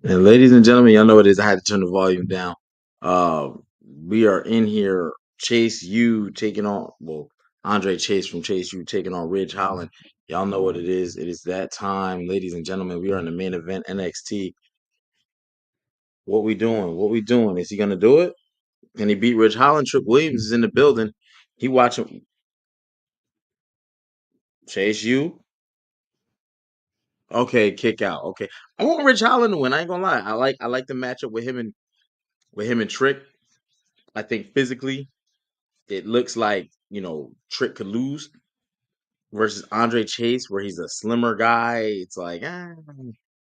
And ladies and gentlemen, y'all know what it is. I had to turn the volume down. Uh, we are in here. Chase U taking on, well, Andre Chase from Chase U taking on Ridge Holland. Y'all know what it is. It is that time, ladies and gentlemen. We are in the main event, NXT. What we doing? What we doing? Is he gonna do it? Can he beat Ridge Holland? Trick Williams is in the building. He watching Chase U. Okay, kick out. Okay, I want Ridge Holland to win. I ain't gonna lie. I like the matchup with him and Trick. I think physically it looks like Trick could lose versus Andre Chase, where he's a slimmer guy. It's like I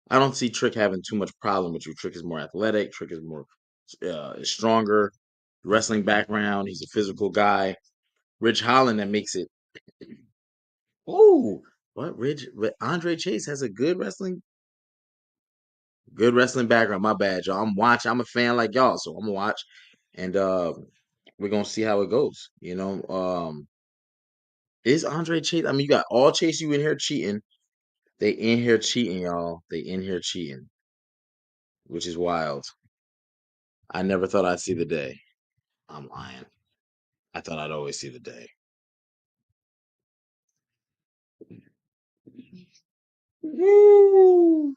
don't see Trick having too much problem with you. Trick is more athletic. Trick is more is stronger. Wrestling background. He's a physical guy. Ridge Holland that makes it. Oh, what Andre Chase has a good wrestling background. My bad, y'all. I'm watching. I'm a fan like y'all, so I'm gonna watch, and we're gonna see how it goes. Is Andre Chase? I mean, you got all Chase you in here cheating. They in here cheating, y'all. They in here cheating, which is wild. I never thought I'd see the day. I'm lying. I thought I'd always see the day. Woo!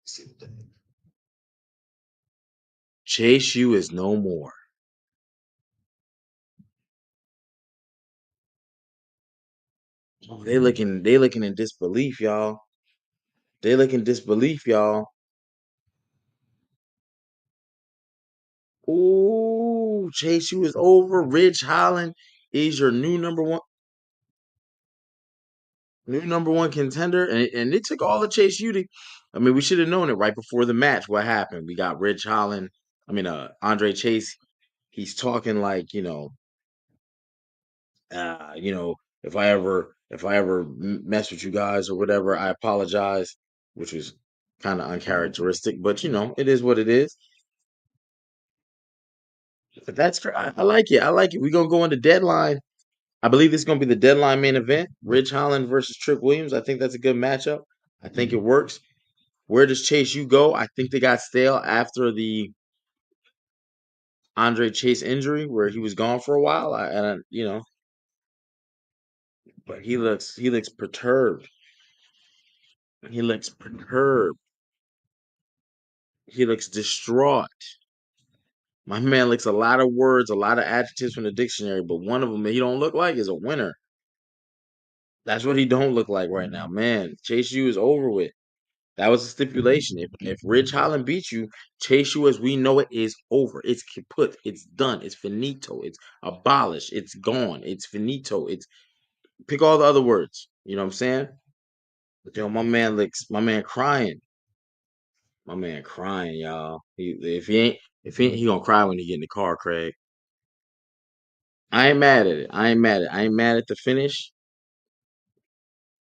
See the day. Chase you is no more. Oh, they looking in disbelief, y'all. They looking disbelief, y'all. Ooh, Chase you is over. Ridge Holland is your new number one contender, and it took all the Chase U to. I mean, we should have known it right before the match. What happened? We got Ridge Holland. I mean, Andre Chase. He's talking like uh, you know, if I ever mess with you guys or whatever, I apologize, which was kind of uncharacteristic, but it is what it is. But I like it. I like it. We're gonna go into deadline. I believe this is gonna be the deadline main event. Ridge Holland versus Trick Williams. I think that's a good matchup. I think it works. Where does Chase U go? I think they got stale after the Andre Chase injury, where he was gone for a while. But he looks perturbed. He looks perturbed. He looks distraught. My man looks a lot of words, a lot of adjectives from the dictionary, but one of them he don't look like is a winner. That's what he don't look like right now, man. Chase U is over with. That was a stipulation. If Ridge Holland beats you, Chase U as we know it is over. It's kaput. It's done. It's finito. It's abolished. It's gone. It's finito. It's pick all the other words. You know what I'm saying? But my man crying. My man crying, y'all. If he ain't, he gonna cry when he get in the car, Craig. I ain't mad at it. I ain't mad at it. I ain't mad at the finish.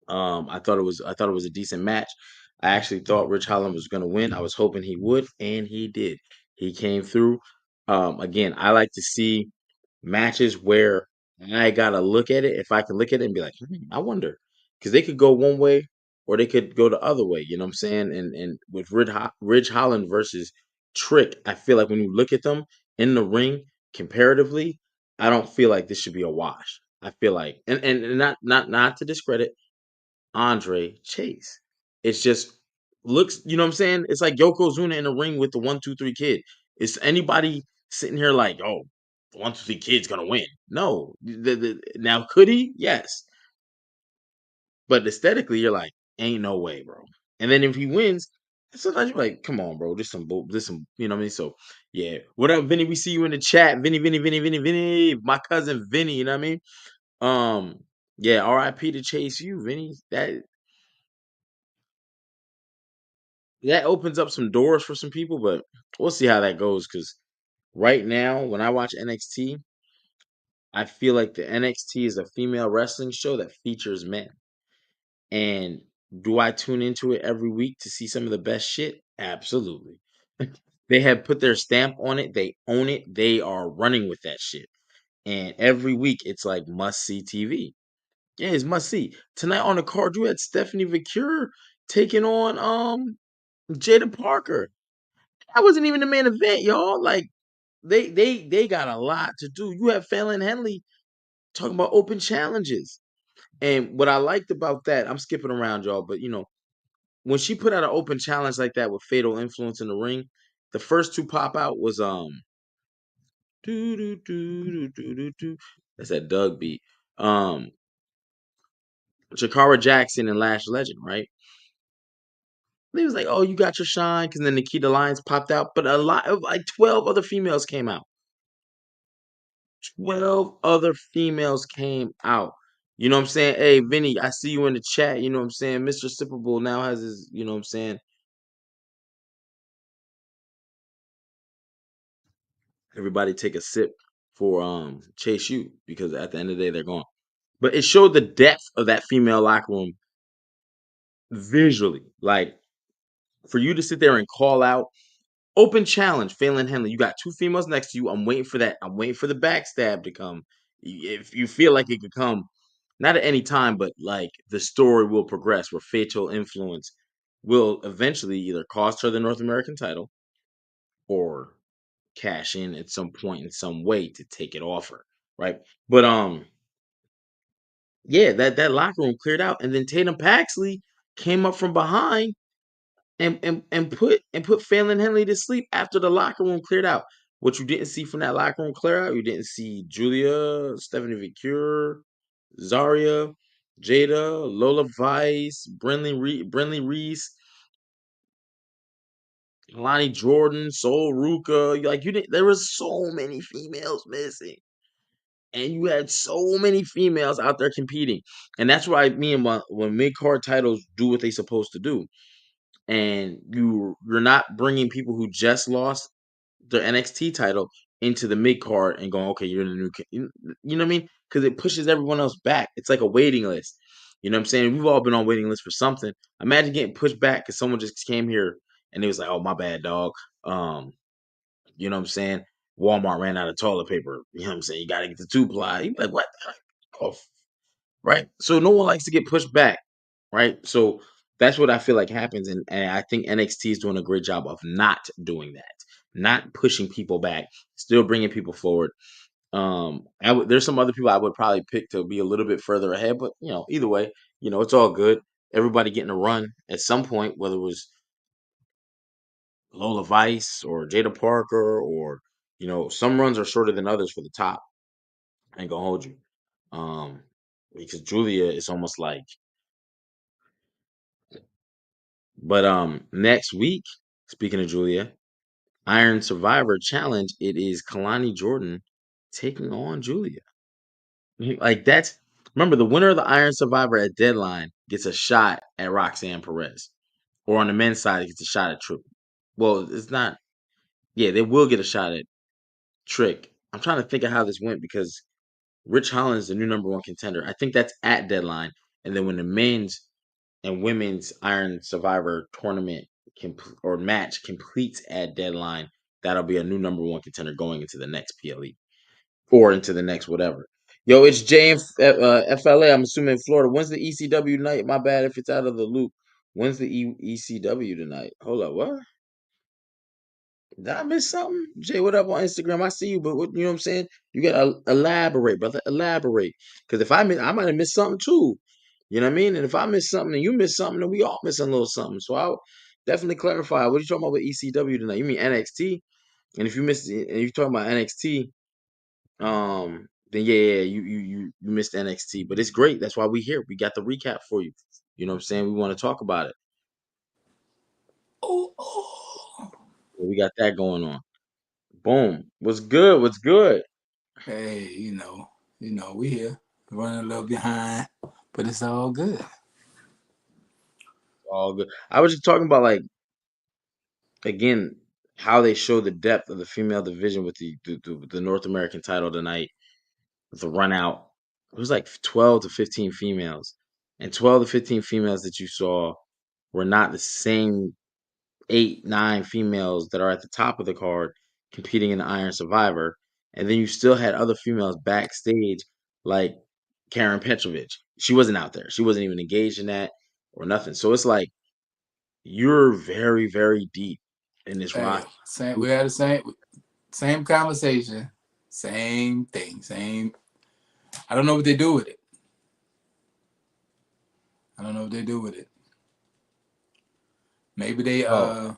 I thought it was a decent match. I actually thought Rich Holland was going to win. I was hoping he would, and he did. He came through. Again, I like to see matches where I gotta look at it. If I can look at it and be like, I wonder, because they could go one way or they could go the other way. You know what I'm saying? And with Ridge Holland versus Trick, I feel like when you look at them in the ring comparatively, I don't feel like this should be a wash. I feel like, and not to discredit Andre Chase. It's just looks, you know what I'm saying? It's like Yokozuna in the ring with the 1-2-3 Kid. Is anybody sitting here like, oh, the 1-2-3 Kid's gonna win? No. Now could he? Yes. But aesthetically, you're like, ain't no way, bro. And then if he wins, sometimes you're like, come on, bro. This some, you know what I mean? So yeah. What up, Vinny? We see you in the chat. Vinny. My cousin Vinny, you know what I mean? Yeah, RIP to Chase U, Vinny. That opens up some doors for some people, but we'll see how that goes. Because right now, when I watch NXT, I feel like the NXT is a female wrestling show that features men. And do I tune into it every week to see some of the best shit? Absolutely. They have put their stamp on it. They own it. They are running with that shit. And every week, it's like must see TV. Yeah, it's must see. Tonight on the card, you had Stephanie Vicure taking on Jada Parker. That wasn't even the main event, y'all. Like they got a lot to do. You have Fallon Henley talking about open challenges. And what I liked about that, I'm skipping around, y'all, but when she put out an open challenge like that with Fatal Influence in the ring, the first two pop out was do do do do do do do. That's that Doug beat. Um Jakara Jackson and Lash Legend, right? They was like, "Oh, you got your shine," because then Nikita Lyons popped out, but a lot of like 12 other females came out. 12 other females came out. You know what I'm saying? Hey, Vinny, I see you in the chat. You know what I'm saying? Mr. Sipperable now has his, you know what I'm saying? Everybody take a sip for Chase U because at the end of the day they're gone. But it showed the depth of that female locker room visually. Like for you to sit there and call out open challenge, Phelan Henley. You got two females next to you. I'm waiting for that. I'm waiting for the backstab to come. If you feel like it could come, not at any time, but like the story will progress where Fatal Influence will eventually either cost her the North American title or cash in at some point in some way to take it off her, right? But yeah, that locker room cleared out, and then Tatum Paxley came up from behind and put Phelan Henley to sleep after the locker room cleared out. What you didn't see from that locker room clear out, you didn't see Julia, Stephanie Vicure, Zaria, Jada, Lola Vice, Brinley Reese, Lonnie Jordan, Sol Ruka. Like you didn't. There was so many females missing, and you had so many females out there competing, and that's why me and when mid card titles do what they supposed to do, and you're not bringing people who just lost the NXT title into the mid card and going, okay, you're in the new, you know what I mean? Because it pushes everyone else back. It's like a waiting list. You know what I'm saying? We've all been on waiting lists for something. Imagine getting pushed back because someone just came here and it was like, oh, my bad, dog. You know what I'm saying? Walmart ran out of toilet paper. You know what I'm saying? You got to get the two ply. You be like, what? Oh, right? So no one likes to get pushed back, right? So that's what I feel like happens, and I think NXT is doing a great job of not doing that, not pushing people back, still bringing people forward. There's some other people I would probably pick to be a little bit further ahead, but either way, it's all good. Everybody getting a run at some point, whether it was Lola Vice or Jada Parker, or some runs are shorter than others for the top. I ain't gonna hold you, um, because Julia is almost like. But next week, speaking of Julia, Iron Survivor Challenge, it is Kalani Jordan taking on Julia. Like that's remember the winner of the Iron Survivor at Deadline gets a shot at Roxanne Perez, or on the men's side, it gets a shot at Triple. Well, it's not. Yeah, they will get a shot at Trick. I'm trying to think of how this went because Rich Holland is the new number one contender. I think that's at Deadline, and then when the men's and women's Iron Survivor tournament or match completes at Deadline, that'll be a new number one contender going into the next PLE or into the next whatever. Yo, it's J and FLA. I'm assuming Florida. When's the ECW night? My bad if it's out of the loop. When's the ECW tonight? Hold up, what? Did I miss something? Jay, what up on Instagram? I see you, but you know what I'm saying? You gotta elaborate, brother. Elaborate. Because if I might have missed something too. You know what I mean? And if I miss something and you miss something, then we all miss a little something. So I'll definitely clarify. What are you talking about with ECW tonight? You mean NXT? And if you're talking about NXT, then yeah, you missed NXT. But it's great. That's why we here. We got the recap for you. You know what I'm saying? We want to talk about it. Oh, oh. So we got that going on. Boom. What's good? What's good? Hey, we here running a little behind, but it's all good. All good. I was just talking about like again how they show the depth of the female division with the North American title tonight with the run out. It was like 12 to 15 females, and 12 to 15 females that you saw were not the same 8, 9 females that are at the top of the card competing in the Iron Survivor, and then you still had other females backstage like Karen Petrovich. She wasn't out there. She wasn't even engaged in that or nothing. So it's like you're very, very deep in this Hey, roster. same. We had the same conversation, same thing, same. I don't know what they do with it. I don't know what they do with it. Maybe they Oh,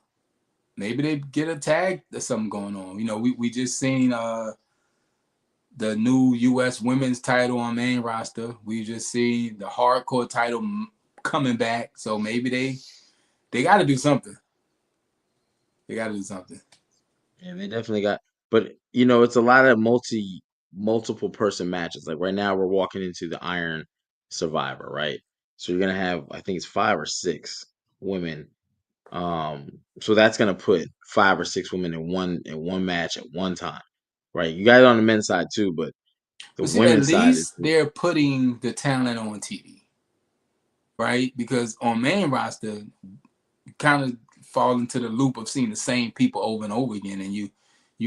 maybe they get a tag. There's something going on. You know, we just seen the new U.S. women's title on main roster. We just see the hardcore title coming back. So maybe they got to do something. They got to do something. yeah, they definitely got. But it's a lot of multiple person matches. Like right now, we're walking into the Iron Survivor, right? So you're gonna have, I think it's 5 or 6 women. So that's gonna put 5 or 6 women in one match at one time, right? You got it on the men's side too, but the But see, at women's side is least they're putting the talent on TV, right? Because on main roster, you kind of fall into the loop of seeing the same people over and over again, and you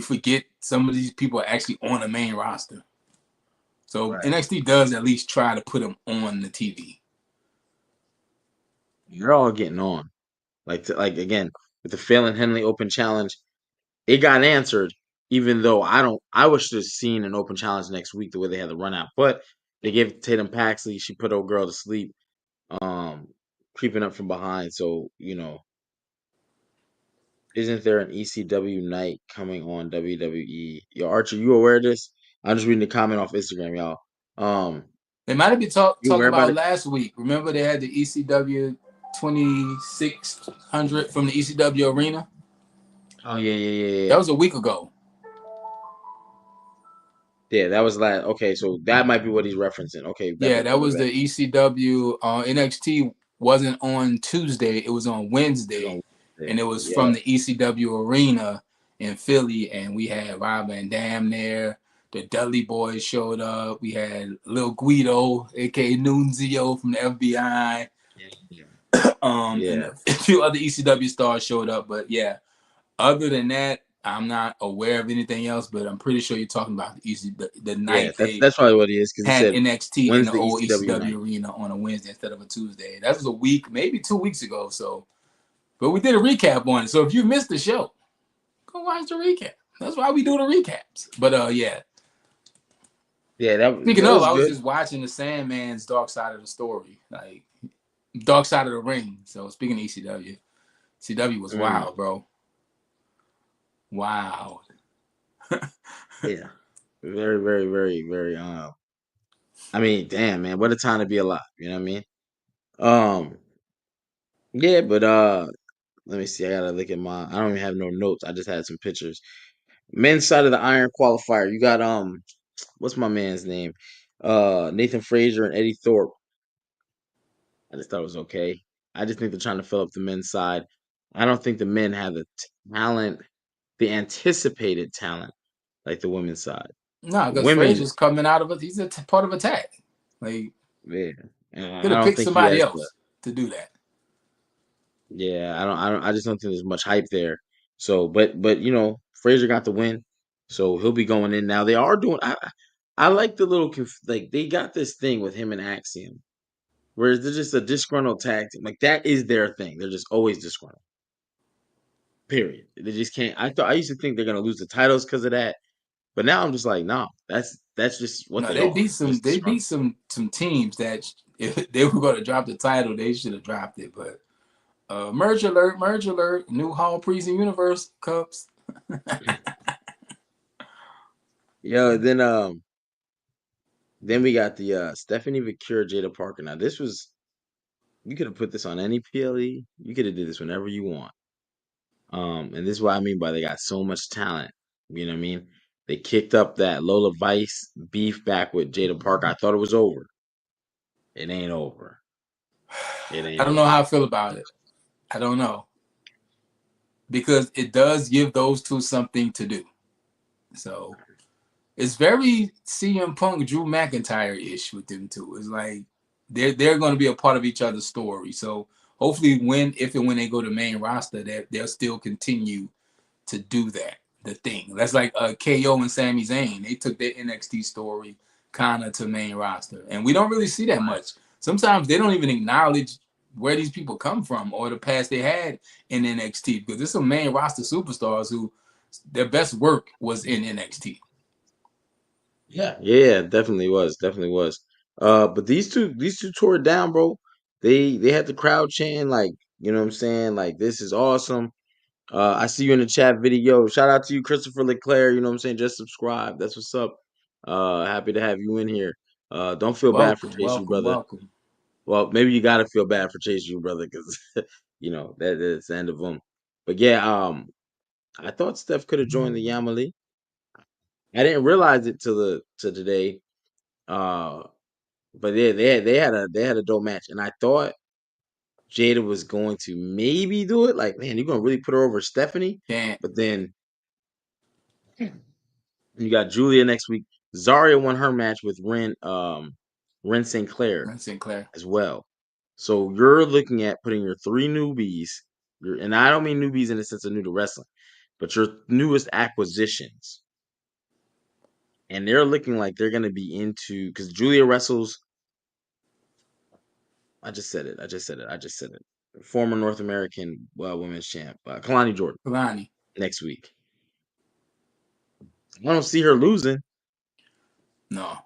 forget some of these people are actually on the main roster. So right. NXT does at least try to put them on the TV. You're all getting on. Like again with the Phelan Henley Open Challenge, it got answered. Even though I wish to have seen an open challenge next week the way they had the run out, but they gave Tatum Paxley. She put old girl to sleep, um, creeping up from behind. So isn't there an ECW night coming on WWE? Yo, Archer, you aware of this? I'm just reading the comment off Instagram, y'all. Um, They might have been you talking aware about about it? last week. Remember they had the ECW 2600 from the ECW arena. Oh yeah, yeah, yeah, That yeah. was a week ago. Yeah, that was last. Okay, so that might be what he's referencing. Okay, Yeah, bet, that bet, bet, was the bet. ECW. NXT wasn't on Tuesday; it was on It's Wednesday, on and Wednesday. it was from Yeah, the ECW arena in Philly. And we had Rob Van Dam there. The Dudley Boys showed up. We had Lil Guido, aka Nunzio from the FBI, yeah, and yeah, a few other ECW stars showed up. But yeah, other than that, I'm not aware of anything else. But I'm pretty sure you're talking about the yeah. night That's they that's probably what he is because he had said, NXT in "When's the the old ECW night?" ECW arena on a Wednesday instead of a Tuesday. That was a week, maybe 2 weeks ago. So, but we did a recap on it. So if you missed the show, go watch the recap. That's why we do the recaps. But yeah. Yeah, Speaking that of, was I was good. just watching the Sandman's Dark Side of the Story, like Dark Side of the Ring. So speaking of ECW, CW was Mm, wild, bro. Wow. yeah, very, very, very, very. I mean, damn, man, what a time to be alive. You know what I mean? Um, yeah, but let me see. I gotta look at my. I don't even have no notes. I just had some pictures. Men's side of the Iron qualifier. You got what's my man's name? Nathan Frazier and Eddie Thorpe. I just thought it was okay. I just think they're trying to fill up the men's side. I don't think the men have the talent, the anticipated talent, like the women's side. No, because Women, Frazier's coming out of it. He's a part of attack. Like, yeah, and could I have don't picked think he somebody has the. else to do that. Yeah, I just don't think there's much hype there. So, but Frazier got the win, so he'll be going in now. They are doing. I like the little like they got this thing with him and Axiom, whereas they're just a disgruntled tag team. Like that is their thing. They're just always disgruntled. Period. They just can't. I used to think they're gonna lose the titles because of that, but now I'm just like, no, that's just what No, they they are. beat some. Just They beat disgruntled. some teams that if they were going to drop the title, they should have dropped it. But merge alert, merge alert! New Hall Prison Universe Cups. Yo, then we got the Stephanie Vicure Jada Parker. Now this was you could have put this on any PLE. You could have did this whenever you want. And this is what I mean by they got so much talent. You know what I mean? They kicked up that Lola Vice beef back with Jada Parker. I thought it was over. It ain't over. It I ain't don't know over. how I feel about it. I don't know because it does give those two something to do. So it's very CM Punk, Drew McIntyre ish with them two. It's like they're going to be a part of each other's story. So hopefully, if and when they go to main roster, that they'll still continue to do that. The thing that's like KO and Sami Zayn. They took their NXT story kind of to main roster, and we don't really see that much. Sometimes they don't even acknowledge where these people come from or the past they had in NXT, because there's some main roster superstars who their best work was in NXT. Yeah, definitely was. But these two tore it down, bro. They had the crowd chanting like, you know what I'm saying? Like, this is awesome. I see you in the chat video. Shout out to you, Christopher Leclerc. You know what I'm saying? Just subscribe. That's what's up. Happy to have you in here. Don't feel bad for Welcome, chasing you, welcome, brother. welcome. Well, maybe you gotta feel bad for chasing you, brother, because that's the end of them. But yeah, I thought Steph could have joined the Yamali. I didn't realize it till today. Uh, but yeah, they had a dope match, and I thought Jada was going to maybe do it. Like, man, you're gonna really put her over Stephanie? Can't. But then you got Julia next week. Zarya won her match with Ren St. Clair Sinclair. as well. So you're looking at putting your three newbies, and I don't mean newbies in the sense of new to wrestling, but your newest acquisitions. And they're looking like they're gonna be into, because Julia wrestles. I just said it. Former North American women's champ, Kalani Jordan, Kalani. next week. I don't see her losing. No.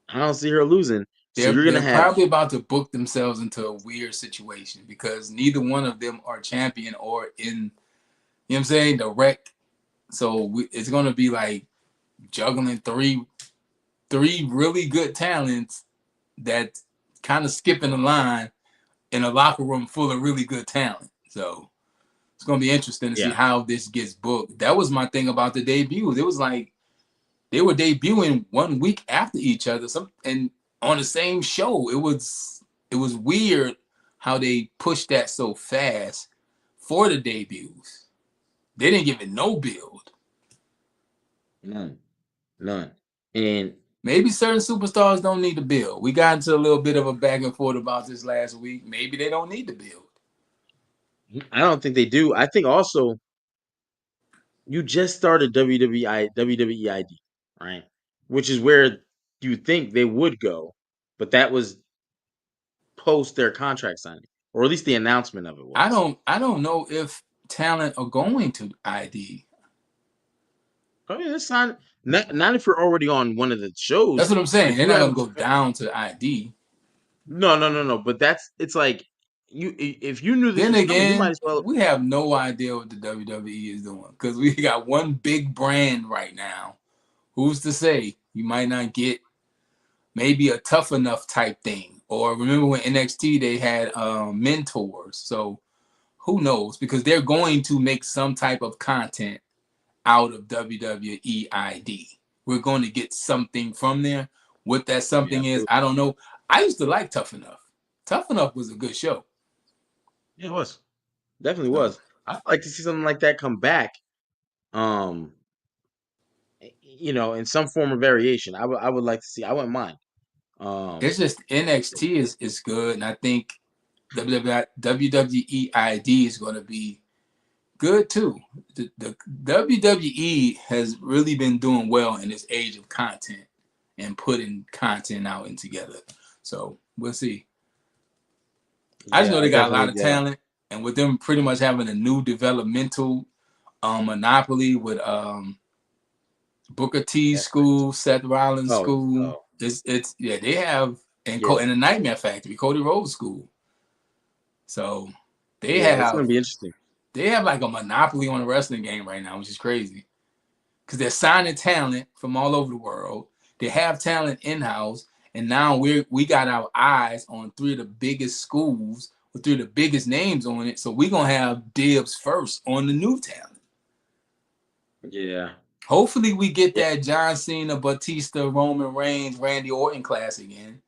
I don't see her losing. So you're They're gonna have, probably about to book themselves into a weird situation because neither one of them are champion or in, you know what I'm saying, the rec. So it's gonna be like juggling three really good talents that kind of skipping the line in a locker room full of really good talent. So it's gonna be interesting to see yeah, how this gets booked. That was my thing about the debuts. It was like they were debuting 1 week after each other, and on the same show. It was weird how they pushed that so fast for the debuts. They didn't give it no build. none. And Maybe certain superstars don't need to build. We got into a little bit of a back and forth about this last week. Maybe they don't need to build. I don't think they do. I think also you just started WWE ID, right? Which is where you think they would go, but that was post their contract signing, or at least the announcement of it was. I don't know if talent are going to ID. I mean, it's not if you're already on one of the shows, That's what I'm but saying. if They're you not have gonna go down to ID. no. But it's like if you knew this Then was coming, you might again, as well. we have no idea what the WWE is doing because we got one big brand right now. Who's to say you might not get maybe a tough enough type thing? Or remember when NXT they had mentors? So who knows? Because they're going to make some type of content out of WWE ID. We're going to get something from there. What that Yeah, something is, I don't know. I used to like Tough Enough. Tough Enough was a good show. it was definitely So was. I'd like to see something like that come back. Um, in some form of variation. I would like to see. I wouldn't mind. Um, it's just NXT is good, and I think WWE ID is going to be good too. The WWE has really been doing well in this age of content and putting content out and together. So we'll see. I just yeah, know I they got a lot definitely. of talent, and with them pretty much having a new developmental monopoly with Booker T Yeah. school, Seth Rollins Oh, school. oh, It's yeah, they have yeah, and the Nightmare Factory, Cody Rhodes school. So they yeah. It's gonna have be interesting. like a monopoly on a wrestling game right now, which is crazy. Because they're signing talent from all over the world. They have talent in house, and now we got our eyes on three of the biggest schools with three of the biggest names on it. So we're gonna have dibs first on the new talent. Yeah, Hopefully, we get yeah. that John Cena, Batista, Roman Reigns, Randy Orton class again.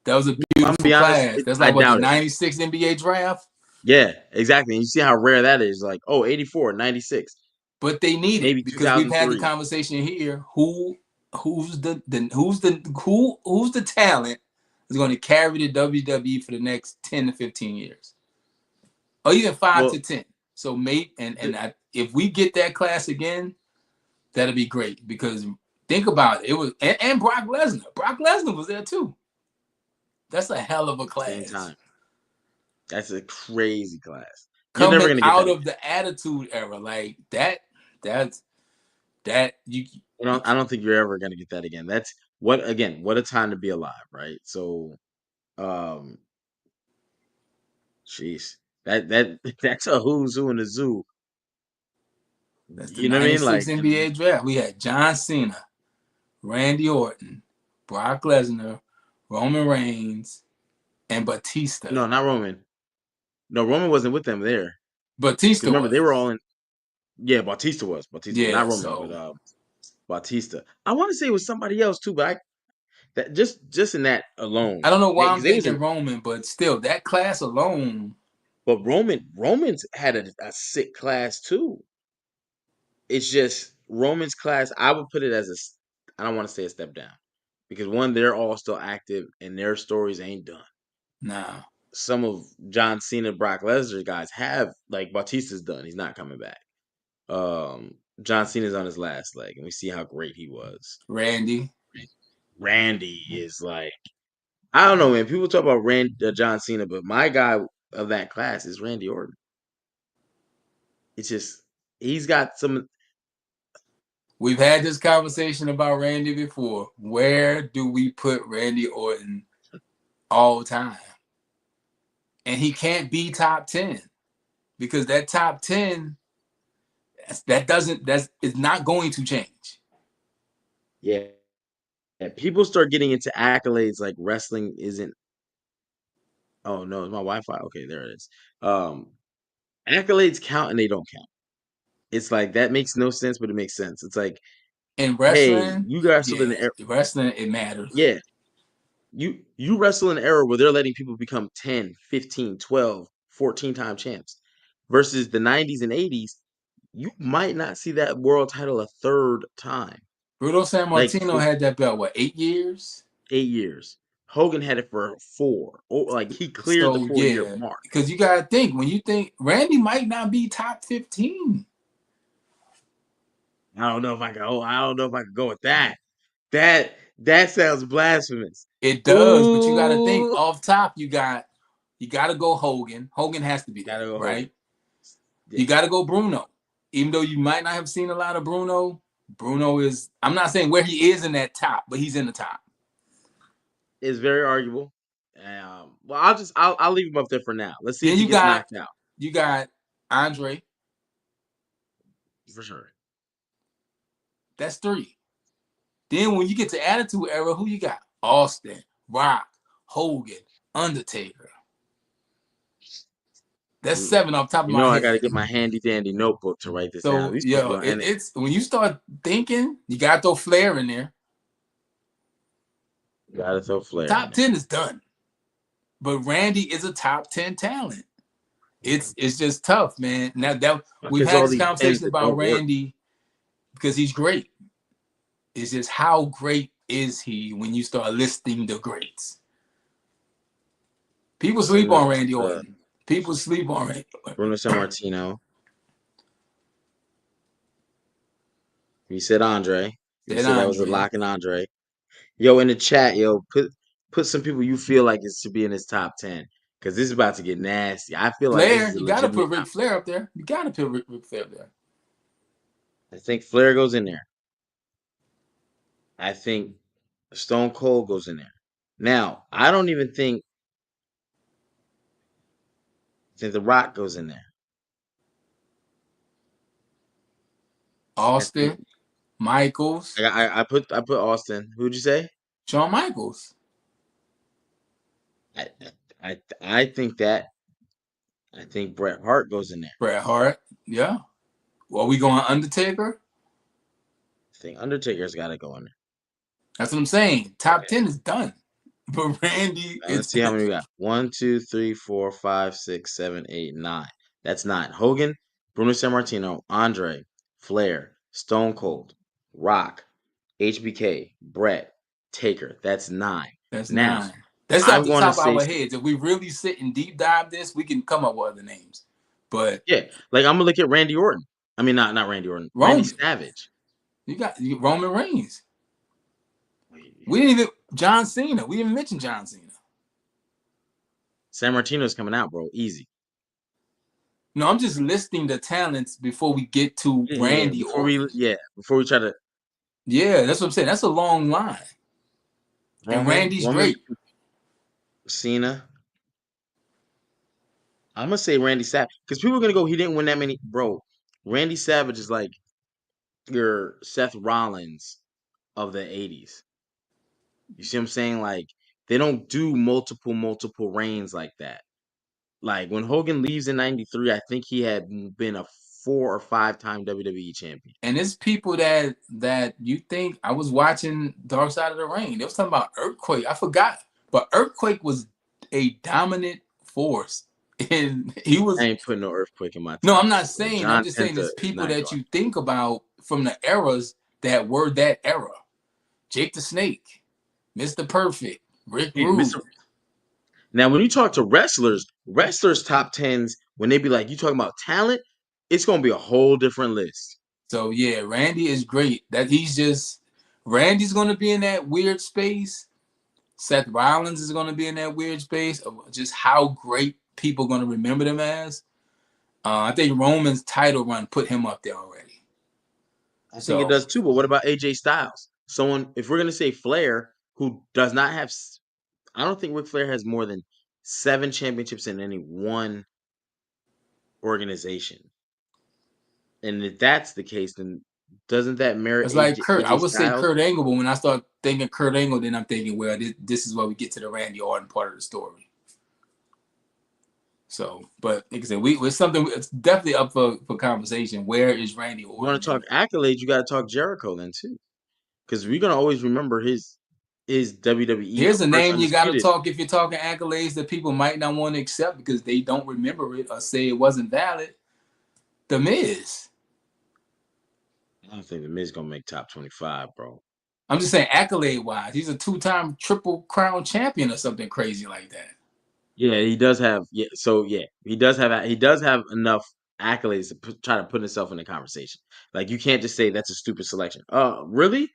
That was a I'm gonna beautiful be honest. class. That's I like what the doubt it. '96 NBA draft. Yeah, exactly. And you see how rare that is. Like, oh, 84, 96, But they need it maybe because we've had the 2003. conversation here. Who's the talent is going to carry the WWE for the next 10 to 15 years, or even 5 to Well, 10? So maybe the, if we get that class again, that'll be great because think about it. It was and Brock Lesnar. Brock Lesnar was there too. That's a hell of a Same class. time. That's a crazy class. You're never Coming gonna get that out again. of the Attitude Era, like that's that you I don't think you're ever gonna get that again. That's what again, what a time to be alive, right? So um jeez. That that's a who's who in the zoo. that's the You know what I mean? '96 Like NBA draft. We had John Cena, Randy Orton, Brock Lesnar, Roman Reigns, and Batista. no, not Roman. No, Roman wasn't with them there. Because Batista remember, they were all was. in. Yeah, Bautista was Yeah, not Roman, but so Bautista. I want to say it was somebody else too, but I that just in that alone, I don't know why because I'm they was in. thinking Roman, but still, that class alone. But Romans had a sick class too. It's just Romans class. I would put it as I don't want to say a step down, because one, they're all still active and their stories ain't done. Nah, Some of John Cena, Brock Lesnar guys have, like Bautista's done. He's not coming back. John Cena's on his last leg, and we see how great he was. Randy. Randy is like, I don't know, man. People talk about John Cena, but my guy of that class is Randy Orton. It's just he's got some. We've had this conversation about Randy before. Where do we put Randy Orton all time? And he can't be top 10 because that top 10 that's is not going to change. Yeah, people start getting into accolades like wrestling isn't. Oh no, it's my Wi-Fi. Okay, there it is. Accolades count and they don't count. It's like that makes no sense, but it makes sense. It's like, In hey, wrestling, you guys still in yeah, the era. wrestling it matters. Yeah, you wrestle in an era where they're letting people become 10, 15, 12, 14 time champs versus the 90s and 80s. You might not see that world title a third time. Bruno Like Sammartino for had that belt, what, 8 years? 8 years. Hogan had it for 4. Oh, like he cleared the So 4-year yeah, mark. because you gotta think when you think Randy might not be top 15. I don't know if I can. Oh, I don't know if I can go with that. That sounds blasphemous. It does, but you gotta think Ooh, off top. You gotta go Hogan. Hogan has to be there, gotta go Hogan. right? Yeah, You gotta go Bruno. Even though you might not have seen a lot of Bruno, Bruno is. I'm not saying where he is in that top, but he's in the top. it's very arguable. Well, I'll leave him up there for now. Let's see if Then he gets knocked out you got Andre. for sure. That's 3. Then when you get to Attitude Era, who you got? Austin, Rock, Hogan, Undertaker. That's You, 7 off the top of you my know, I got to head. get my handy dandy notebook to write this down. So We supposed to be yo, on NA. it's when you start thinking, you gotta throw Flair in there. Got to throw Flair in Top there 10 is done. But Randy is a top 10 talent. It's just tough, man. Now that we've because had all this these tens conversation that about don't work. Randy because he's great. It's just how great is he when you start listing the greats? People sleep Send on us Randy Orton. People sleep on Randy Bruno Orton. Sammartino. You said Andre. You Said said that was a Andre. lock in Andre. Yo, in the chat, yo, put some people you feel like it should be in this top 10 because this is about to get nasty. I feel like this Flair, is a you gotta legitimate put Ric top. Flair up there. You gotta put Ric Flair up there. I think Flair goes in there. I think Stone Cold goes in there. Now, I don't even think The Rock goes in there. I think Austin, Michaels, I put Austin. Who'd you say? Shawn Michaels, I I think that I think Bret Hart goes in there. Bret Hart. Yeah. Well, we going Undertaker? I think Undertaker's got to go in there. That's what I'm saying. Top 10 is done. But Randy Let's is see how many we got. 1, 2, 3, 4, 5, 6, 7, 8, 9. That's 9. Hogan, Bruno Sammartino, Andre, Flair, Stone Cold, Rock, HBK, Brett, Taker. That's 9. that's Now, 9. That's off I'm the going to top of say, our heads. If we really sit and deep dive this, we can come up with other names. But yeah, like I'm gonna look at Randy Orton. I mean, not Randy Orton. Randy Roman, Savage. you got Roman Reigns. We didn't even John Cena. We didn't mention John Cena. San Martino's coming out, bro. Easy. No, I'm just listing the talents before we get to Yeah. Randy Orton. Before we try to Yeah, that's what I'm saying. That's a long line. And Randy's Roman great. Cena. I'm gonna say Randy Savage because people are gonna go. He didn't win that many, bro. Randy Savage is like your Seth Rollins of the '80s. You see what I'm saying? Like they don't do multiple reigns like that. Like when Hogan leaves in '93, I think he had been a 4 or 5 time WWE champion. And it's people that you think I was watching Dark Side of the Ring. They was talking about Earthquake. I forgot, but Earthquake was a dominant force, and he I was. ain't putting no earthquake in my No, top I'm 10, not bro. saying. I'm John just saying Tenta it's is people not that going. you think about from the eras that were that era. Jake the Snake, Mr. Perfect, Rick Hey, Mr. Rude. Now, when you talk to wrestlers top tens, when they be like, you talking about talent, it's gonna be a whole different list. So yeah, Randy is great. That he's just Randy's gonna be in that weird space. Seth Rollins is gonna be in that weird space of just how great people are gonna remember them as. I think Roman's title run put him up there already. I think it So does too. But what about AJ Styles? Someone, if we're gonna say Flair, who does not have, I don't think Ric Flair has more than 7 championships in any one organization. And if that's the case, then doesn't that merit it's like Kurt. I AJ would say Styles? Kurt Angle, but when I start thinking Kurt Angle, then I'm thinking, well, this is where we get to the Randy Orton part of the story. So, but like I said, we're something. It's definitely up for conversation. Where is Randy You want Orton? to talk accolades, you got to talk Jericho then too, because we're gonna always remember his WWE Here's a first name you got to undisputed. talk if you're talking accolades that people might not want to accept because they don't remember it or say it wasn't valid. The Miz. I don't think the Miz gonna make top 25, bro. I'm just saying accolade wise, he's a 2-time Triple Crown champion or something crazy like that. Yeah, he does have. Yeah, so yeah, he does have enough accolades to try to put himself in the conversation. Like you can't just say that's a stupid selection. Really?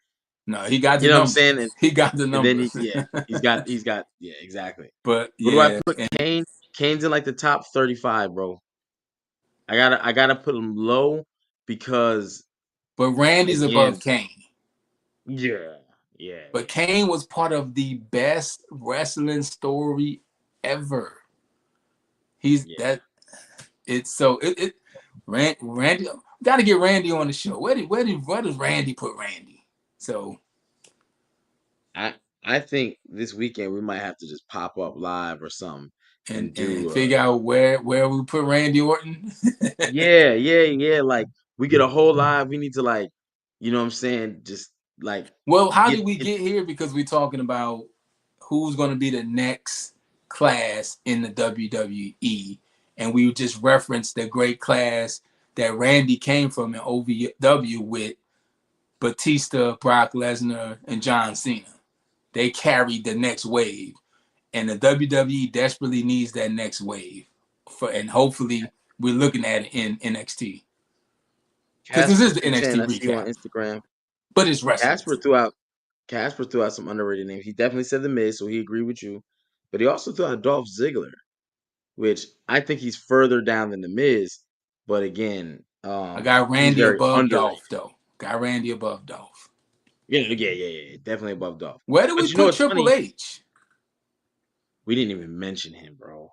No, he got You the know what I'm numbers. saying? He got the And then numbers. he's got yeah, exactly. But What do I yeah, put and, Kane? Kane's in like the top 35, bro. I gotta put him low because but Randy's above again, Kane. yeah, yeah, But yeah, Kane was part of the best wrestling story ever. He's yeah. that it's so it Randy got to get Randy on the show. Where does Randy put Randy? So I I think this weekend we might have to just pop up live or something and and and do figure out where we put Randy Orton. yeah. Like we get a whole live. We need to like, you know what I'm saying? Just like Well, how get did we it. get here? Because we're talking about who's going to be the next class in the WWE, and we just referenced the great class that Randy came from in OVW with Batista, Brock Lesnar, and John Cena. They carried the next wave, and the WWE desperately needs that next wave. And hopefully, we're looking at it in NXT because this Casper is the 210. NXT I see you recap, on Instagram. but it's wrestling. Casper threw out Casper threw out some underrated names. He definitely said the Miz, so he agreed with you. But he also threw out Dolph Ziggler, which I think he's further down than the Miz. But again, I got he's Randy very above underrated. Dolph, though. Got Randy above Dolph. Yeah. Definitely above Dolph. Where do we But you know put what's Triple funny? H? We didn't even mention him, bro.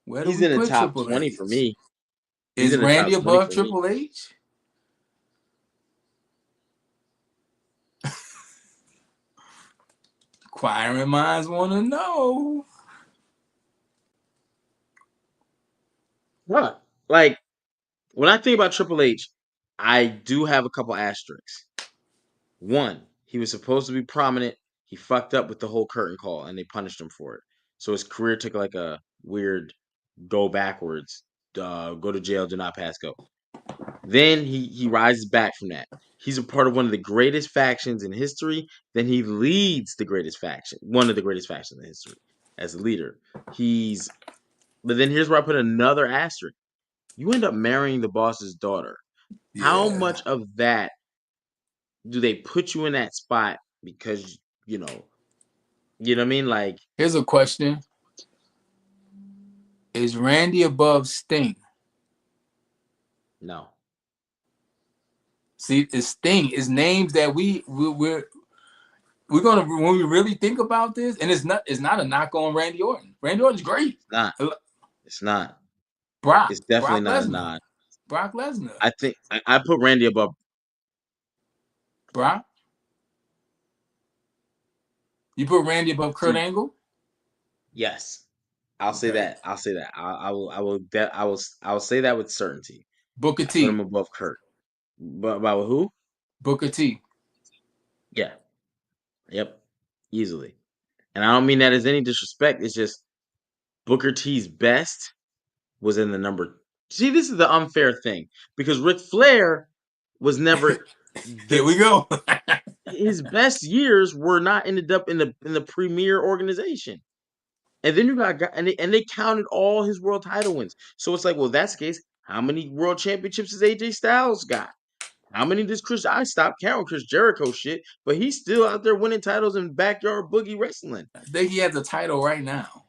Where do He's we in the put top Triple 20 for H? me. He's Is in the top Randy 20 above for me. Triple H? Inquiring minds want to know. What? Like when I think about Triple H, I do have a couple asterisks. One, he was supposed to be prominent. He fucked up with the whole curtain call, and they punished him for it. So his career took like a weird go backwards. Go to jail, do not pass go. Then he rises back from that. He's a part of one of the greatest factions in history. Then he leads the greatest faction, one of the greatest factions in history, as a leader. He's But then here's where I put another asterisk. You end up marrying the boss's daughter. How Yeah. much of that do they put you in that spot because you know You know what I mean? Like, Here's a question: is Randy above Sting? no, See, it's Sting. It's names that we're gonna, when we really think about this, and it's not a knock on Randy Orton. Randy Orton's great. it's not. It's not. Brock It's definitely Brock not a Lesnar. nod. Brock Lesnar. I think I put Randy above. Brock. You put Randy above Kurt See, Angle? yes, I'll say Okay. that. I'll say that. I will. I will. I will say that with certainty. Booker I put him T. above Kurt. But about who? Booker T. Yeah. Yep. Easily. And I don't mean that as any disrespect. It's just Booker T's best was in the number. See, this is the unfair thing because Ric Flair was never Here the we go. his best years were not ended up in the premier organization. And then you got and they counted all his world title wins. So it's like, well, that's the case. How many world championships has AJ Styles got? How many does Chris? I stopped counting Chris Jericho shit, but he's still out there winning titles in backyard boogie wrestling. I think he has a title right now.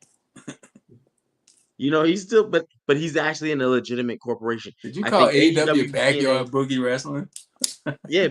You know, he's still, but he's actually in a legitimate corporation. Did you I call think AEW AEW TNA, backyard boogie wrestling? yeah,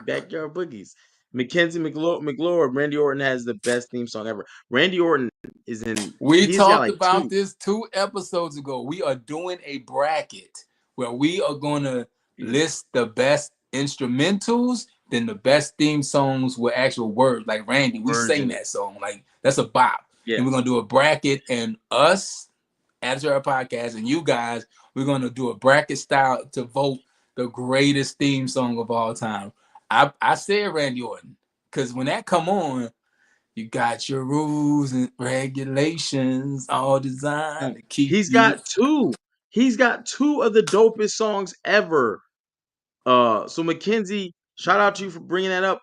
backyard boogies. Mackenzie McLeod, Randy Orton has the best theme song ever. Randy Orton is in. We He's got talked like about two this 2 episodes ago. We are doing a bracket where we are going to list the best instrumentals, then the best theme songs with actual words. Like Randy, we words sang in it. that song. Like that's a bop. Yeah, Then we're going to do a bracket, and us, as our podcast, and you guys, we're going to do a bracket style to vote the greatest theme song of all time. I said Randy Orton because when that come on, you got your rules and regulations all designed to keep he's you. got two. He's got two of the dopest songs ever. So Mackenzie, shout out to you for bringing that up.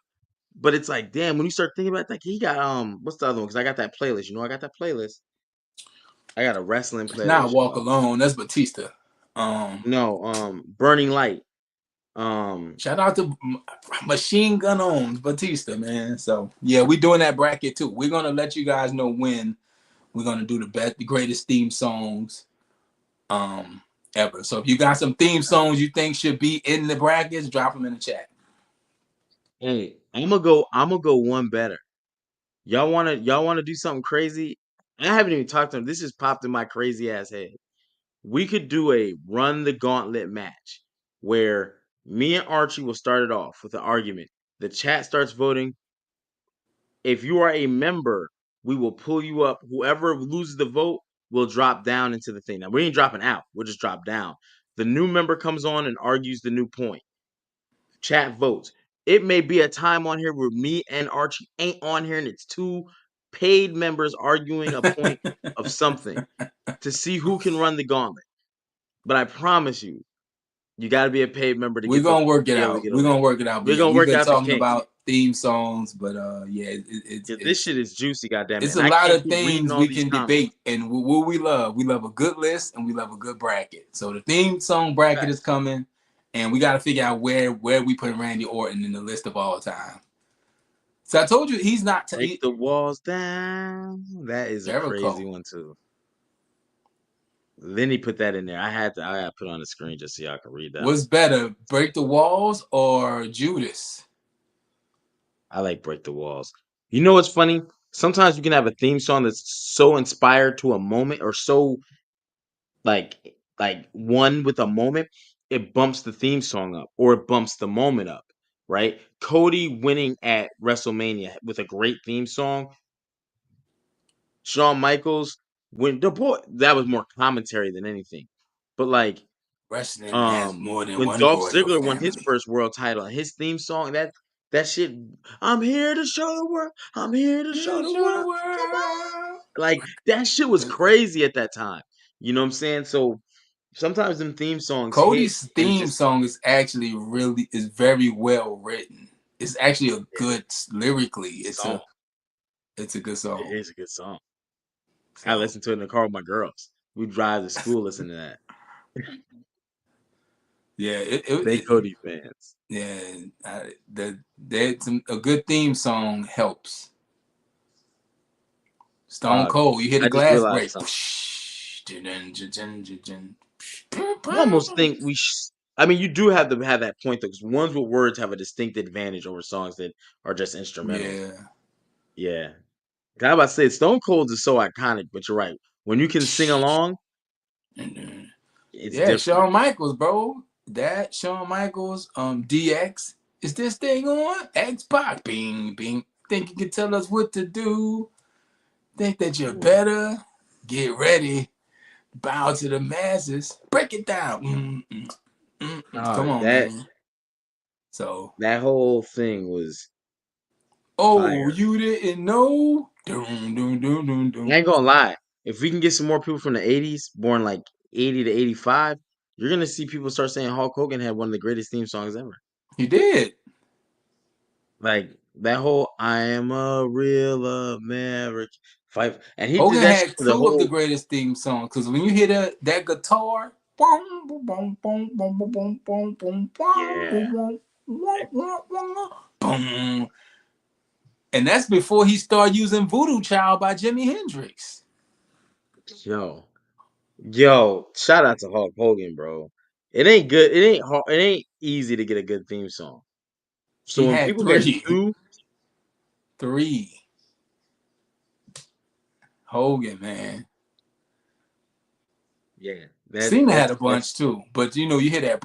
But it's like, damn, when you start thinking about it, like he got what's the other one? Because I got that playlist. You know, I got that playlist. I got a wrestling It's not playlist, Walk y'all. Alone. That's Batista. Um, No, Burning Light. Shout out to Machine Gun Owns Batista, man. So yeah, we doing that bracket too. We're gonna let you guys know when we're gonna do the greatest theme songs ever. So if you got some theme songs you think should be in the brackets, drop them in the chat. Hey, I'm gonna go one better. Y'all wanna do something crazy? I haven't even talked to him. This just popped in my crazy ass head. We could do a run the gauntlet match where me and Archie will start it off with an argument. The chat starts voting. If you are a member, we will pull you up. Whoever loses the vote will drop down into the thing. Now we ain't dropping out. We'll just drop down. The new member comes on and argues the new point. Chat votes. It may be a time on here where me and Archie ain't on here and it's two paid members arguing a point of something to see who can run the gauntlet. But I promise you, you got to be a paid member to We're get the gonna work it be able to out. get We're over there. gonna work it out. But We're yeah, gonna we've work been out the talking kinks. about theme songs, but yeah, Yeah, this shit is juicy, goddamn it, it's and a I lot can't of keep reading things all we these can comments. debate. And what we love a good list and we love a good bracket. So the theme song bracket is Facts. coming, and we got to figure out where we put Randy Orton in the list of all time. So I told you he's not Break the walls down. That is a crazy Jericho. one too. Then he put that in there. I had to put on the screen just so y'all can read that one. What's better, Break the Walls or Judas? I like Break the Walls. You know what's funny? Sometimes you can have a theme song that's so inspired to a moment or so like one with a moment, it bumps the theme song up or it bumps the moment up, right? Cody winning at WrestleMania with a great theme song. Shawn Michaels when the boy that was more commentary than anything. But like Wrestling has more than when one Dolph royal Ziggler won his family. first world title and his theme song, that shit, I'm here to show the world, I'm here to show You the show the world. Come world. on. Like that shit was crazy at that time. You know what I'm saying? So sometimes them theme songs hit Cody's and it theme just song is actually is very well written. It's actually a good lyrically. song. It's a good It song. is a good song. I So listen to it in the car with my girls. We drive to school listening to that. yeah, They Cody fans. yeah, a good theme song helps. Stone Cold. You hear the I just glass realized break. something. I almost think I mean, you do have to have that point though, because ones with words have a distinct advantage over songs that are just instrumental. Yeah. Yeah. I was about to say Stone Cold is so iconic, but you're right. When you can sing along, it's Yeah, different. Shawn Michaels, bro. That Shawn Michaels, DX. Is this thing on? X Pac. Bing, bing. Think you can tell us what to do? Think that you're better? Get ready. Bow to the masses. Break it down. Come on, That man. So, that whole thing was oh, fire. you didn't know? Doom, doom, doom, doom, I doom. ain't gonna lie. If we can get some more people from the '80s, born like '80 to '85, you're gonna see people start saying Hulk Hogan had one of the greatest theme songs ever. He did. Like that whole "I am a real American" fight, and he did Hogan that shit had for the two of the whole. greatest theme songs because when you hear that guitar, boom, boom, boom, boom, boom, boom, boom, boom, boom, Yeah, boom, boom, and that's before he started using Voodoo Child by Jimi Hendrix. yo, yo, shout out to Hulk Hogan, bro. It ain't good. It ain't hard. It ain't easy to get a good theme song. So He when had people get three, two, three. Hogan, man. yeah, Cena had a that's bunch too, but you know you hear that.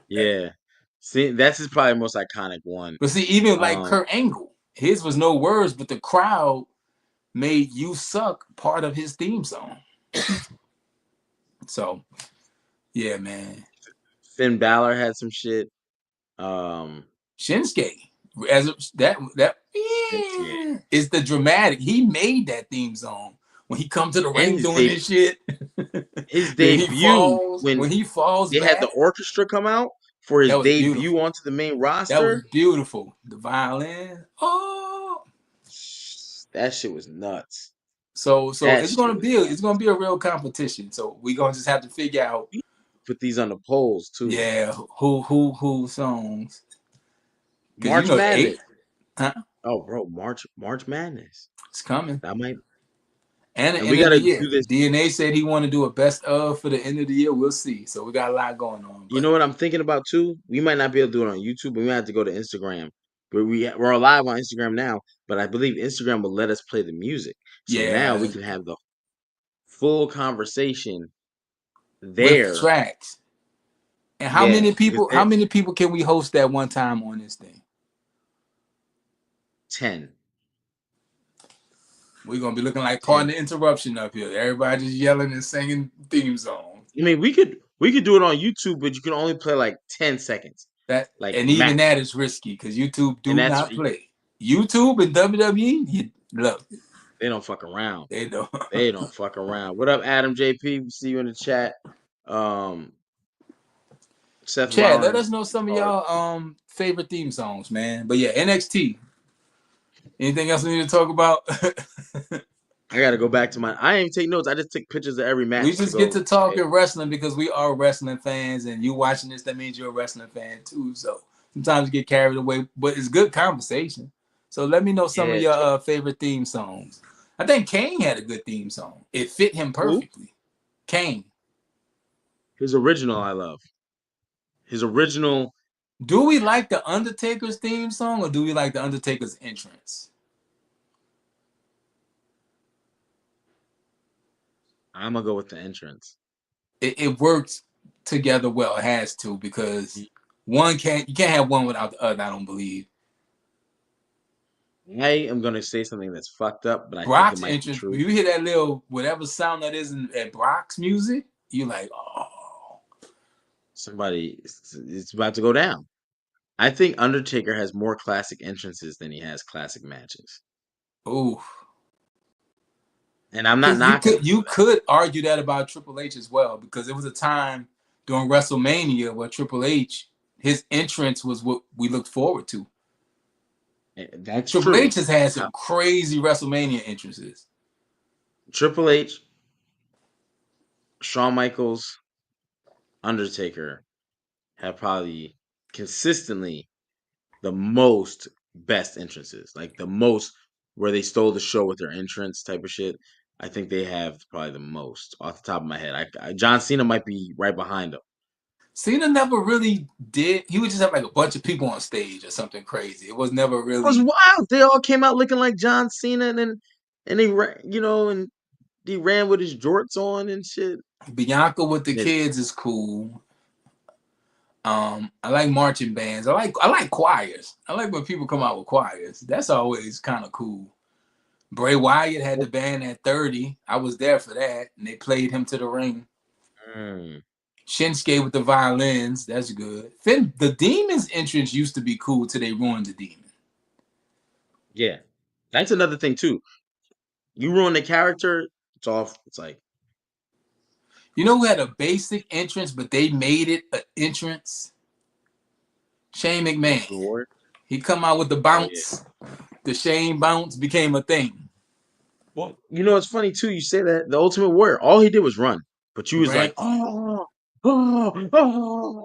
yeah. See, that's his probably most iconic one. But see, even like Um, Kurt Angle, his was no words, but the crowd made "You Suck" part of his theme song. So yeah, man. Finn Balor had some shit. Um, Shinsuke, as that yeah, is the dramatic. He made that theme song when he come to the and ring doing this shit. his Then he debut falls. when When he falls they had the back, orchestra come out for his that was debut beautiful. onto the main That was roster. beautiful. The violin. Oh, That shit was nuts. so That it's shit gonna was be nuts. a real competition. So we gonna just have to figure out, We put these on the polls too. yeah, who songs, because you March know eight, Madness. huh? Oh, bro, March Madness. It's coming. That might, And the and we end of the gotta year. do this. DNA said he want to do a best of for the end of the year. We'll see. So we got a lot going on. You But know what I'm thinking about too? We might not be able to do it on YouTube, but we might have to go to Instagram. But we're live on Instagram now, but I believe Instagram will let us play the music. So now we yeah, can have the full conversation with there. tracks. And Yeah, because how many people can we host at one time on this thing? 10. We're gonna be looking like 10. Partner Interruption up here. Everybody just yelling and singing theme songs. I mean, we could do it on YouTube, but you can only play like 10 seconds, That like and even max. that is risky because YouTube And do that's not play. YouTube and WWE, look, they don't fuck around. they don't. They don't fuck around. What up, Adam JP? We see you in the chat. Um, Seth Chad, let us Rollins know some of card. y'all favorite theme songs, man. But yeah, NXT. Anything else we need to talk about? I gotta go back to my. I ain't take notes. I just took pictures of every We match to just get go. to talking wrestling because we are wrestling fans, and you watching this, that means you're a wrestling fan too. So sometimes you get carried away, but it's good conversation. So let me know some of Yeah. your favorite theme songs. I think Kane had a good theme song. It fit him Who? perfectly. Kane. His original. I love his original. Do we like the Undertaker's theme song or do we like the Undertaker's entrance? I'm gonna go with the entrance. It works together well. It has to because you can't have one without the other. I don't believe. I am gonna say something that's fucked up, but I think it Brock's might be entrance, true. when you hear that little whatever sound that is at Brock's music, you're like, oh, Somebody, it's about to go down. I think Undertaker has more classic entrances than he has classic matches, ooh. and I'm not Because knocking him you for that. could argue that about Triple H as well, because there was a time during WrestleMania where Triple H, his entrance was what we looked forward to. That's Triple true. H has had How- some crazy WrestleMania entrances. Triple H, Shawn Michaels, Undertaker have probably consistently the most best entrances, like the most where they stole the show with their entrance type of shit. I think they have probably the most off the top of my head. John Cena might be right behind them. Cena never really did. He would just have like a bunch of people on stage or something crazy. It was never It was really wild. They all came out looking like John Cena, and they and he ran with his jorts on and shit. Bianca with the And kids is cool. I like marching bands. I like choirs. I like when people come out with choirs. That's always kind of cool. Bray Wyatt had the band at 30. I was there for that, and they played him to the ring. mm, Shinsuke with the violins. That's good. Then the Demon's entrance used to be cool till they ruined the Demon. yeah, that's another thing too. You ruin the character, it's off. It's like You know who had a basic entrance, but they made it an entrance? Shane McMahon. Ultimate Warrior. He come out with the Oh yeah. bounce. The Shane bounce became a thing. Well, it's funny too. You say that the Ultimate Warrior, all he did was run, but you was like, Right?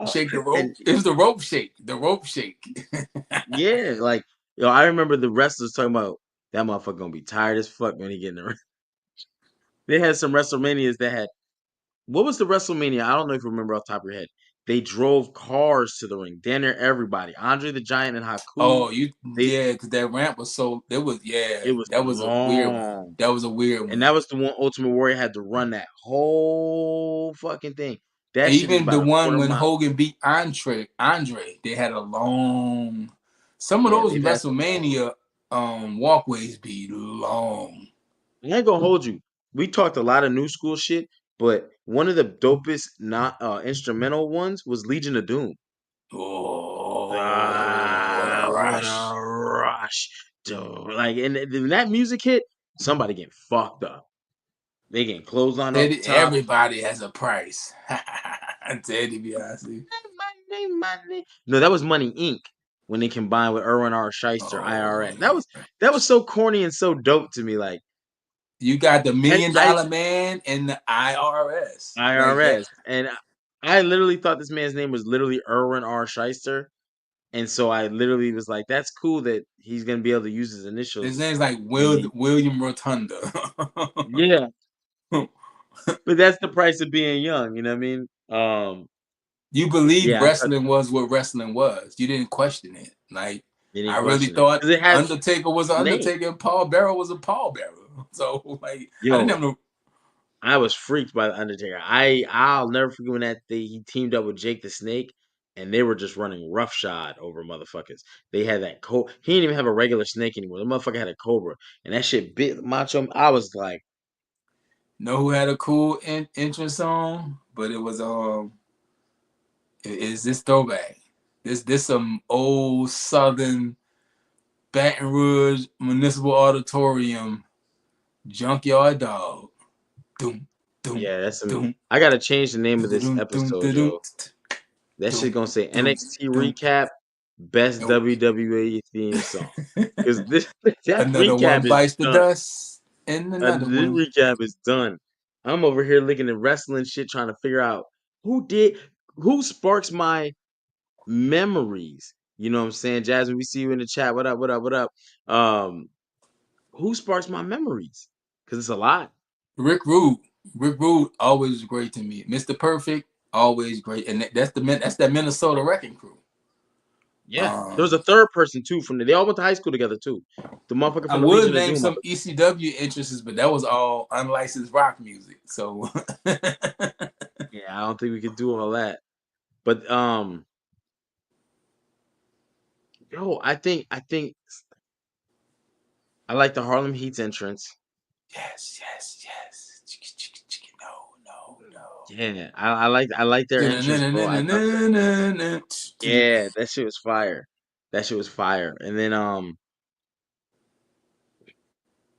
Shake the rope. and It was the rope shake. The rope shake. yeah, like I remember the wrestlers talking about that motherfucker gonna be tired as fuck when he get in the ring. They had some WrestleManias that had what was the WrestleMania? I don't know if you remember off the top of your head. They drove cars to the ring. Damn near everybody. Andre the Giant and Haku. Oh, They yeah, because that ramp was so it was that was a weird one. long. That was a weird And one. that was the one Ultimate Warrior had to run that whole fucking thing. That shit is Even the about a one quarter when mile. Hogan beat Andre, they had a long. Some of Yeah, those they've had some long. WrestleMania walkways be long. I ain't gonna hold you. We talked a lot of new school shit, but one of the dopest not instrumental ones was Legion of Doom. Oh, what a Ah, what rush! a rush, dude! Like, and when that music hit, somebody getting fucked up. They getting clothesline up top. Everybody has a price. Teddy DiBiase. No, that was Money Inc. When they combined with Erwin R. Shyster, Oh, IRS. That was so corny and so dope to me. Like you got the and Million Dollar Man and the IRS. Like that. IRS, and I literally thought this man's name was literally Erwin R. Shyster, and so I literally was like, "That's cool that he's gonna be able to use his His initials." name's like And then, William Rotunda. yeah, but that's the price of being young. You know what I mean? You believe Yeah, I thought wrestling was what wrestling was. You didn't question it. Like they didn't I really question it thought because it had Undertaker was an a name. Undertaker and Paul Bearer was a Paul Bearer. So like I didn't Yo, have no I was freaked by the Undertaker. I'll never forget when he teamed up with Jake the Snake, and they were just running roughshod over motherfuckers. They had that he didn't even have a regular snake anymore. The motherfucker had a cobra, and that shit bit Macho. I was like, know who had a cool entrance song, but it was is this throwback. This some old Southern Baton Rouge Municipal Auditorium Junkyard Dog. Doom, doom, yeah, that's some. doom, I gotta change the name of this doom, doom, episode, doom, yo. That shit doom, gonna say doom, NXT doom. recap best Nope. WWE theme song because this that Another recap one is bites the done. dust, and another This one. recap is done. I'm over here looking at wrestling shit, trying to figure out who sparks my memories. You know what I'm saying, Jasmine? We see you in the chat. What up? What up? What up? Um, who sparks my memories? Because it's a lot. Rick Rude. Rick Rude always great to me. Mr. Perfect always great, and that's that Minnesota Wrecking Crew. Yeah, there was a Um, third person too from they all went to high school together too. The motherfucker I from the would Legion of name Doom. some ECW entrances, but that was all unlicensed rock music. So Yeah, I don't think we could do all that. But yo, I think I like the Harlem Heat's entrance. yes, yes, yes. No, no, no. Yeah, I like their entrance, bro. I thought that yeah, that shit was fire. That shit was fire. And then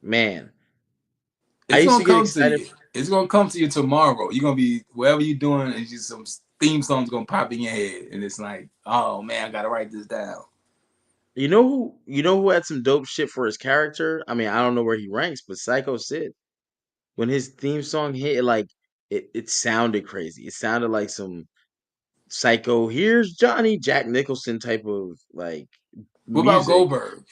man, I It's used gonna to get come to excited. you. It's gonna come to you tomorrow. You're gonna be wherever you're doing, and just some theme songs gonna pop in your head, and it's like, oh man, I gotta write this down. You know who had some dope shit for his character? I mean, I don't know where he ranks, but Psycho Sid. When his theme song hit, it sounded crazy. It sounded like some Psycho. Here's Johnny Jack Nicholson type of like What about music. Goldberg?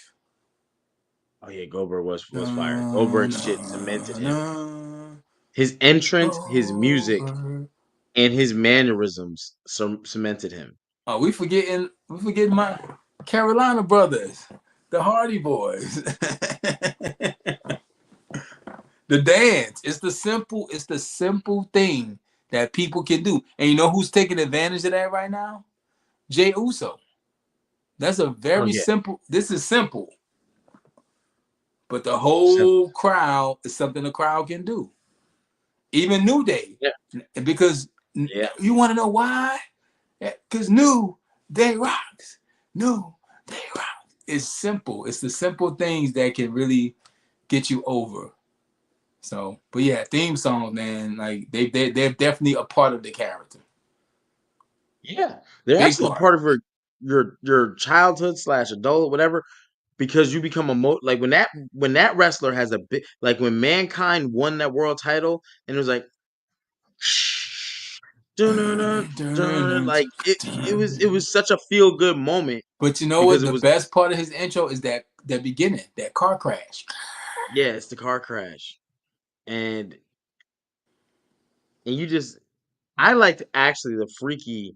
Oh yeah, Goldberg was fire. Na, Goldberg shit na, cemented him. na, His entrance, his music, Goldberg. and his mannerisms cemented him. Oh, we forgetting my Carolina brothers, the Hardy Boys. The dance. It's the simple thing that people can do. And you know who's taking advantage of that right now? Jay Uso. That's a Oh very yeah, simple. This is simple, but the simple. whole crowd is something the crowd can do. Even New Day, Yeah, because yeah, you want to know why? Because New Day rocks. New Day rocks. It's simple. It's the simple things that can really get you over. So, but yeah, theme songs, man, like they're definitely a part of the character. yeah. They're Big actually a part. part of your childhood slash adult whatever because you become like when that wrestler has a big like when Mankind won that world title and it was like dun-dun-dun, dun, like it was such a feel good moment But you know because what? it The was best part of his intro is that beginning, that car crash. yeah it's the car crash and you just I liked actually the freaky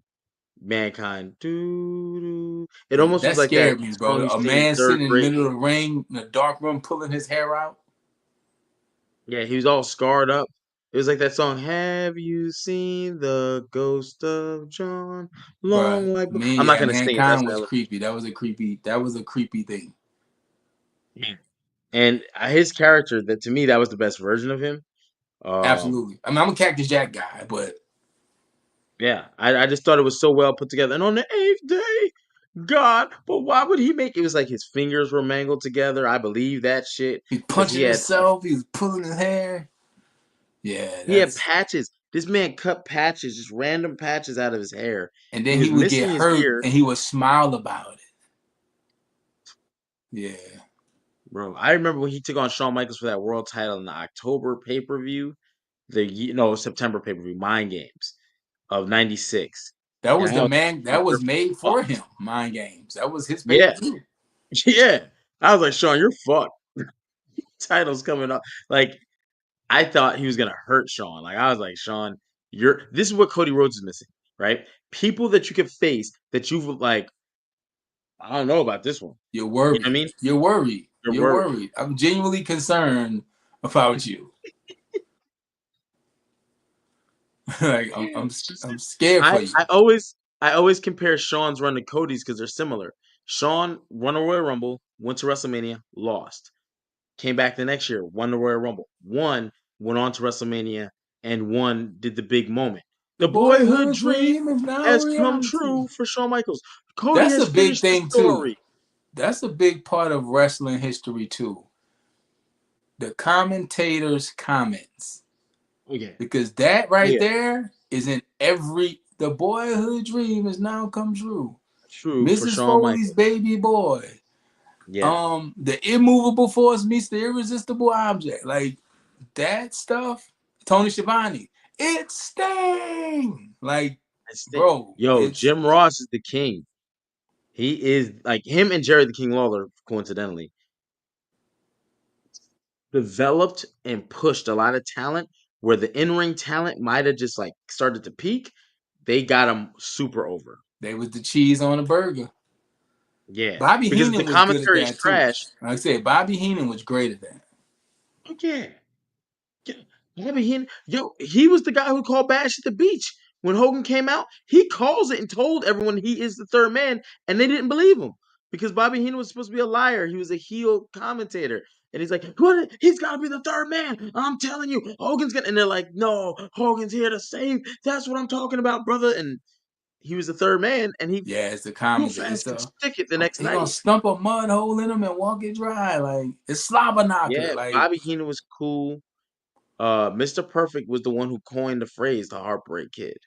Mankind. Doo, doo. It almost was That like that scared me, song bro. you A sing in man third sitting in the grade. middle of the ring in a dark room pulling his hair out. Yeah, he was all scarred up. It was like that song, Have You Seen the Ghost of John? Bruh, Long white I'm not yeah, gonna sing it. That's Mankind was my creepy. That was a creepy thing. yeah. And his character, that to me, that was the best version of him. Um, Absolutely. I mean, I'm a Cactus Jack guy, but yeah, I just thought it was so well put together. And on the eighth day, God, but why would he make it was like his fingers were mangled together? I believe that shit he's because he punching had himself, he was pulling his hair. Yeah, he had that's patches. This man cut patches, just random patches out of his hair. and He then he was would get missing his hurt ear. and he would smile about it. Yeah. Bro, I remember when he took on Shawn Michaels for that world title in the October pay-per-view, September pay-per-view, Mind Games of '96. That And was I the was man like, that you're was made for fucked. him, Mind Games. That was his Yeah, pay-per-view. yeah. I was like, Sean, you're fucked. Title's coming up. Like, I thought he was gonna hurt Sean. Like, I was like, Sean, this is what Cody Rhodes is missing, right? People that you can face that you've like, I don't know about this one. You're You know what I worried. mean? You're worried. You're You're worried. worried. I'm genuinely concerned about you. Like It's just I'm scared for I you. I always I always compare Sean's run to Cody's because they're similar. Sean won a Royal Rumble, went to WrestleMania, lost. Came back the next year, won the Royal Rumble, won, went on to WrestleMania, and won, did the big moment. The The boyhood boyhood dream dream is now has come reality. true for Shawn Michaels. Cody That's has a big finished the thing too. story. That's a big part of wrestling history too. The commentators' comments. Oh yeah. Because that right Yeah. there is in every the boyhood dream has now come true. True for Mrs. Shawn Foley's Michaels. baby boy. Yeah. The immovable force meets the irresistible object. Like that stuff. Tony Schiavone. It's Sting. Like, bro, Yo, it's Jim Ross is the king. He is like him and Jerry the King Lawler, coincidentally, developed and pushed a lot of talent where the in-ring talent might have just like started to peak. They got them super over. they was the cheese on a burger. Yeah. Bobby Because if the Heenan was good at commentary is that too. trash, Like I said, Bobby Heenan was great at that. oh yeah. Yeah. Yeah, but he was the guy who called Bash at the beach. When Hogan came out, he calls it and told everyone he is the third man, and they didn't believe him because Bobby Heenan was supposed to be a liar. He was a heel commentator. And he's like, what? He's got to be the third man. I'm telling you, Hogan's going to. And they're like, no, Hogan's here to save. That's what I'm talking about, brother. And he was the third man, and he Yeah, it's the real commentator. fast could So stick it the next he gonna night. stump a mud hole in him and walk it dry. Like it's slobber knocker. Yeah, Like Bobby Heenan was cool. Mr. Perfect was the one who coined the phrase the Heartbreak Kid.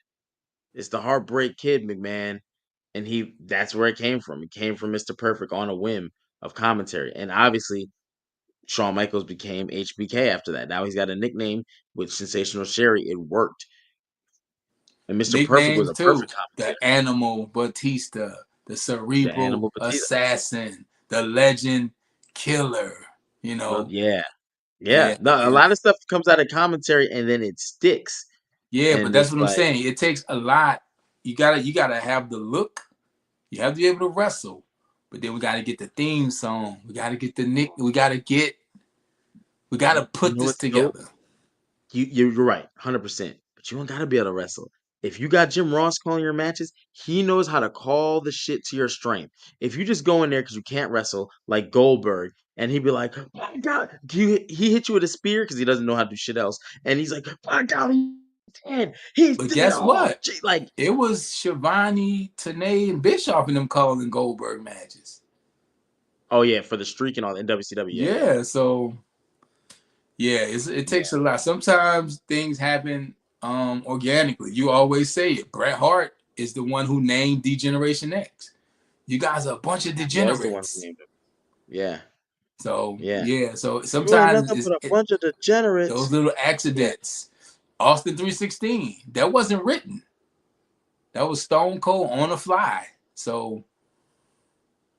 It's the Heartbreak Kid, McMahon. And that's where it came from. It came from Mr. Perfect on a whim of commentary. And obviously, Shawn Michaels became HBK after that. Now he's got a nickname with Sensational Sherry. It worked. And Mr. Perfect was nicknames a too. perfect The commentator. Animal Batista, the The Cerebral Animal Batista. Assassin, the Legend Killer. You Well, know, yeah. Yeah. and No, a lot of stuff comes out of commentary and then it sticks. yeah, but And that's it's what I'm like, saying. It takes a lot. You gotta have the look. You have to be able to wrestle, but then we gotta get the theme song. We gotta get the nick. We gotta you put know this what's dope? together. You're right, 100%. But you don't gotta be able to wrestle. If you got Jim Ross calling your matches, he knows how to call the shit to your strength. If you just go in there because you can't wrestle, like Goldberg, and he'd be like, "My God," he hit you with a spear because he doesn't know how to do shit else, and he's like, "My God, he's dead. He's But dead." guess Oh, what? like, It was Shivani, Tenay, and Bischoff and them calling Goldberg matches. oh yeah, for the streak and all in WCW. Yeah, yeah, Yeah, so yeah, it yeah. takes a lot. Sometimes things happen organically. You always say it. Bret Hart is the one who named D-Generation X. You guys are a bunch of He was the one who degenerates. named him. Yeah, So yeah. yeah, so You are sometimes nothing but a bunch of those degenerates. little Yeah. accidents. Austin 316, that wasn't written. That was Stone Cold on the fly. So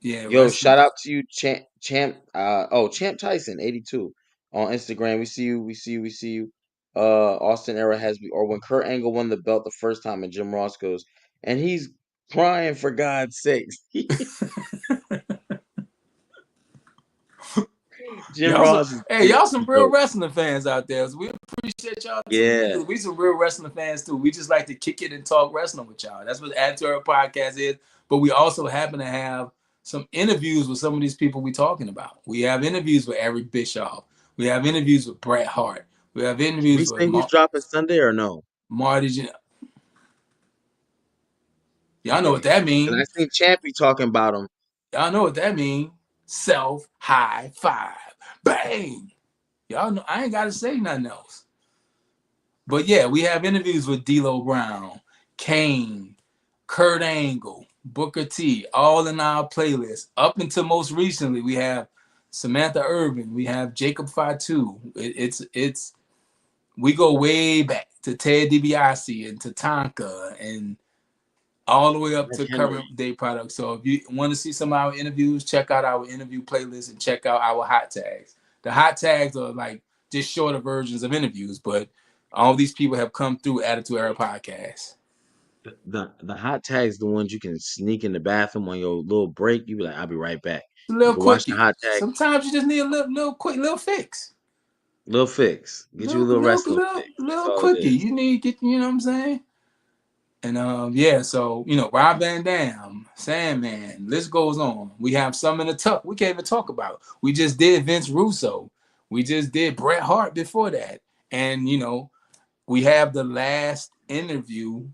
yeah, Yo, wrestling. shout out to you, Champ Tyson, 82 on Instagram. We see you, we see you, we see you. Austin era has or when Kurt Angle won the belt the first time and Jim Ross goes, and he's crying for God's sakes. Jim Ross is Y'all some real dope. wrestling fans out there. So we appreciate y'all tuning in Yeah. because we some real wrestling fans too. We just like to kick it and talk wrestling with y'all. That's what Add to Our Podcast is. But we also happen to have some interviews with some of these people we talking about. We have interviews with Eric Bischoff. We have interviews with Bret Hart. We have Can we interviews with say who's dropping Sunday or no? Marty. Y'all know what Okay. that And I mean. seen Champy talking about him. Y'all know what that mean. Self high five. Bang. Y'all know I ain't gotta say nothing else. But yeah, we have interviews with D'Lo Brown, Kane, Kurt Angle, Booker T, all in our playlist. Up until most recently, we have Samantha Irvin, we have Jacob Fatu. It's we go way back to Ted DiBiase and to Tonka and all the way up Mark to Henry. current day products. So if you want to see some of our interviews, check out our interview playlist and check out our hot tags. The hot tags are like just shorter versions of interviews, but all these people have come through Attitude Era Podcast. The hot tags, the ones you can sneak in the bathroom on your little break. You be like, I'll be right back. A You little can watch the quickie. hot tag, Sometimes you just need a little quick, little fix. little fix. Get you a little wrestling fix. That's Little all it quickie. is. You need to get, you know what I'm saying? And yeah, so Rob Van Dam, Sandman, list goes on. We have some in the tuck we can't even talk about. We just did Vince Russo. We just did Bret Hart before that. And we have the last interview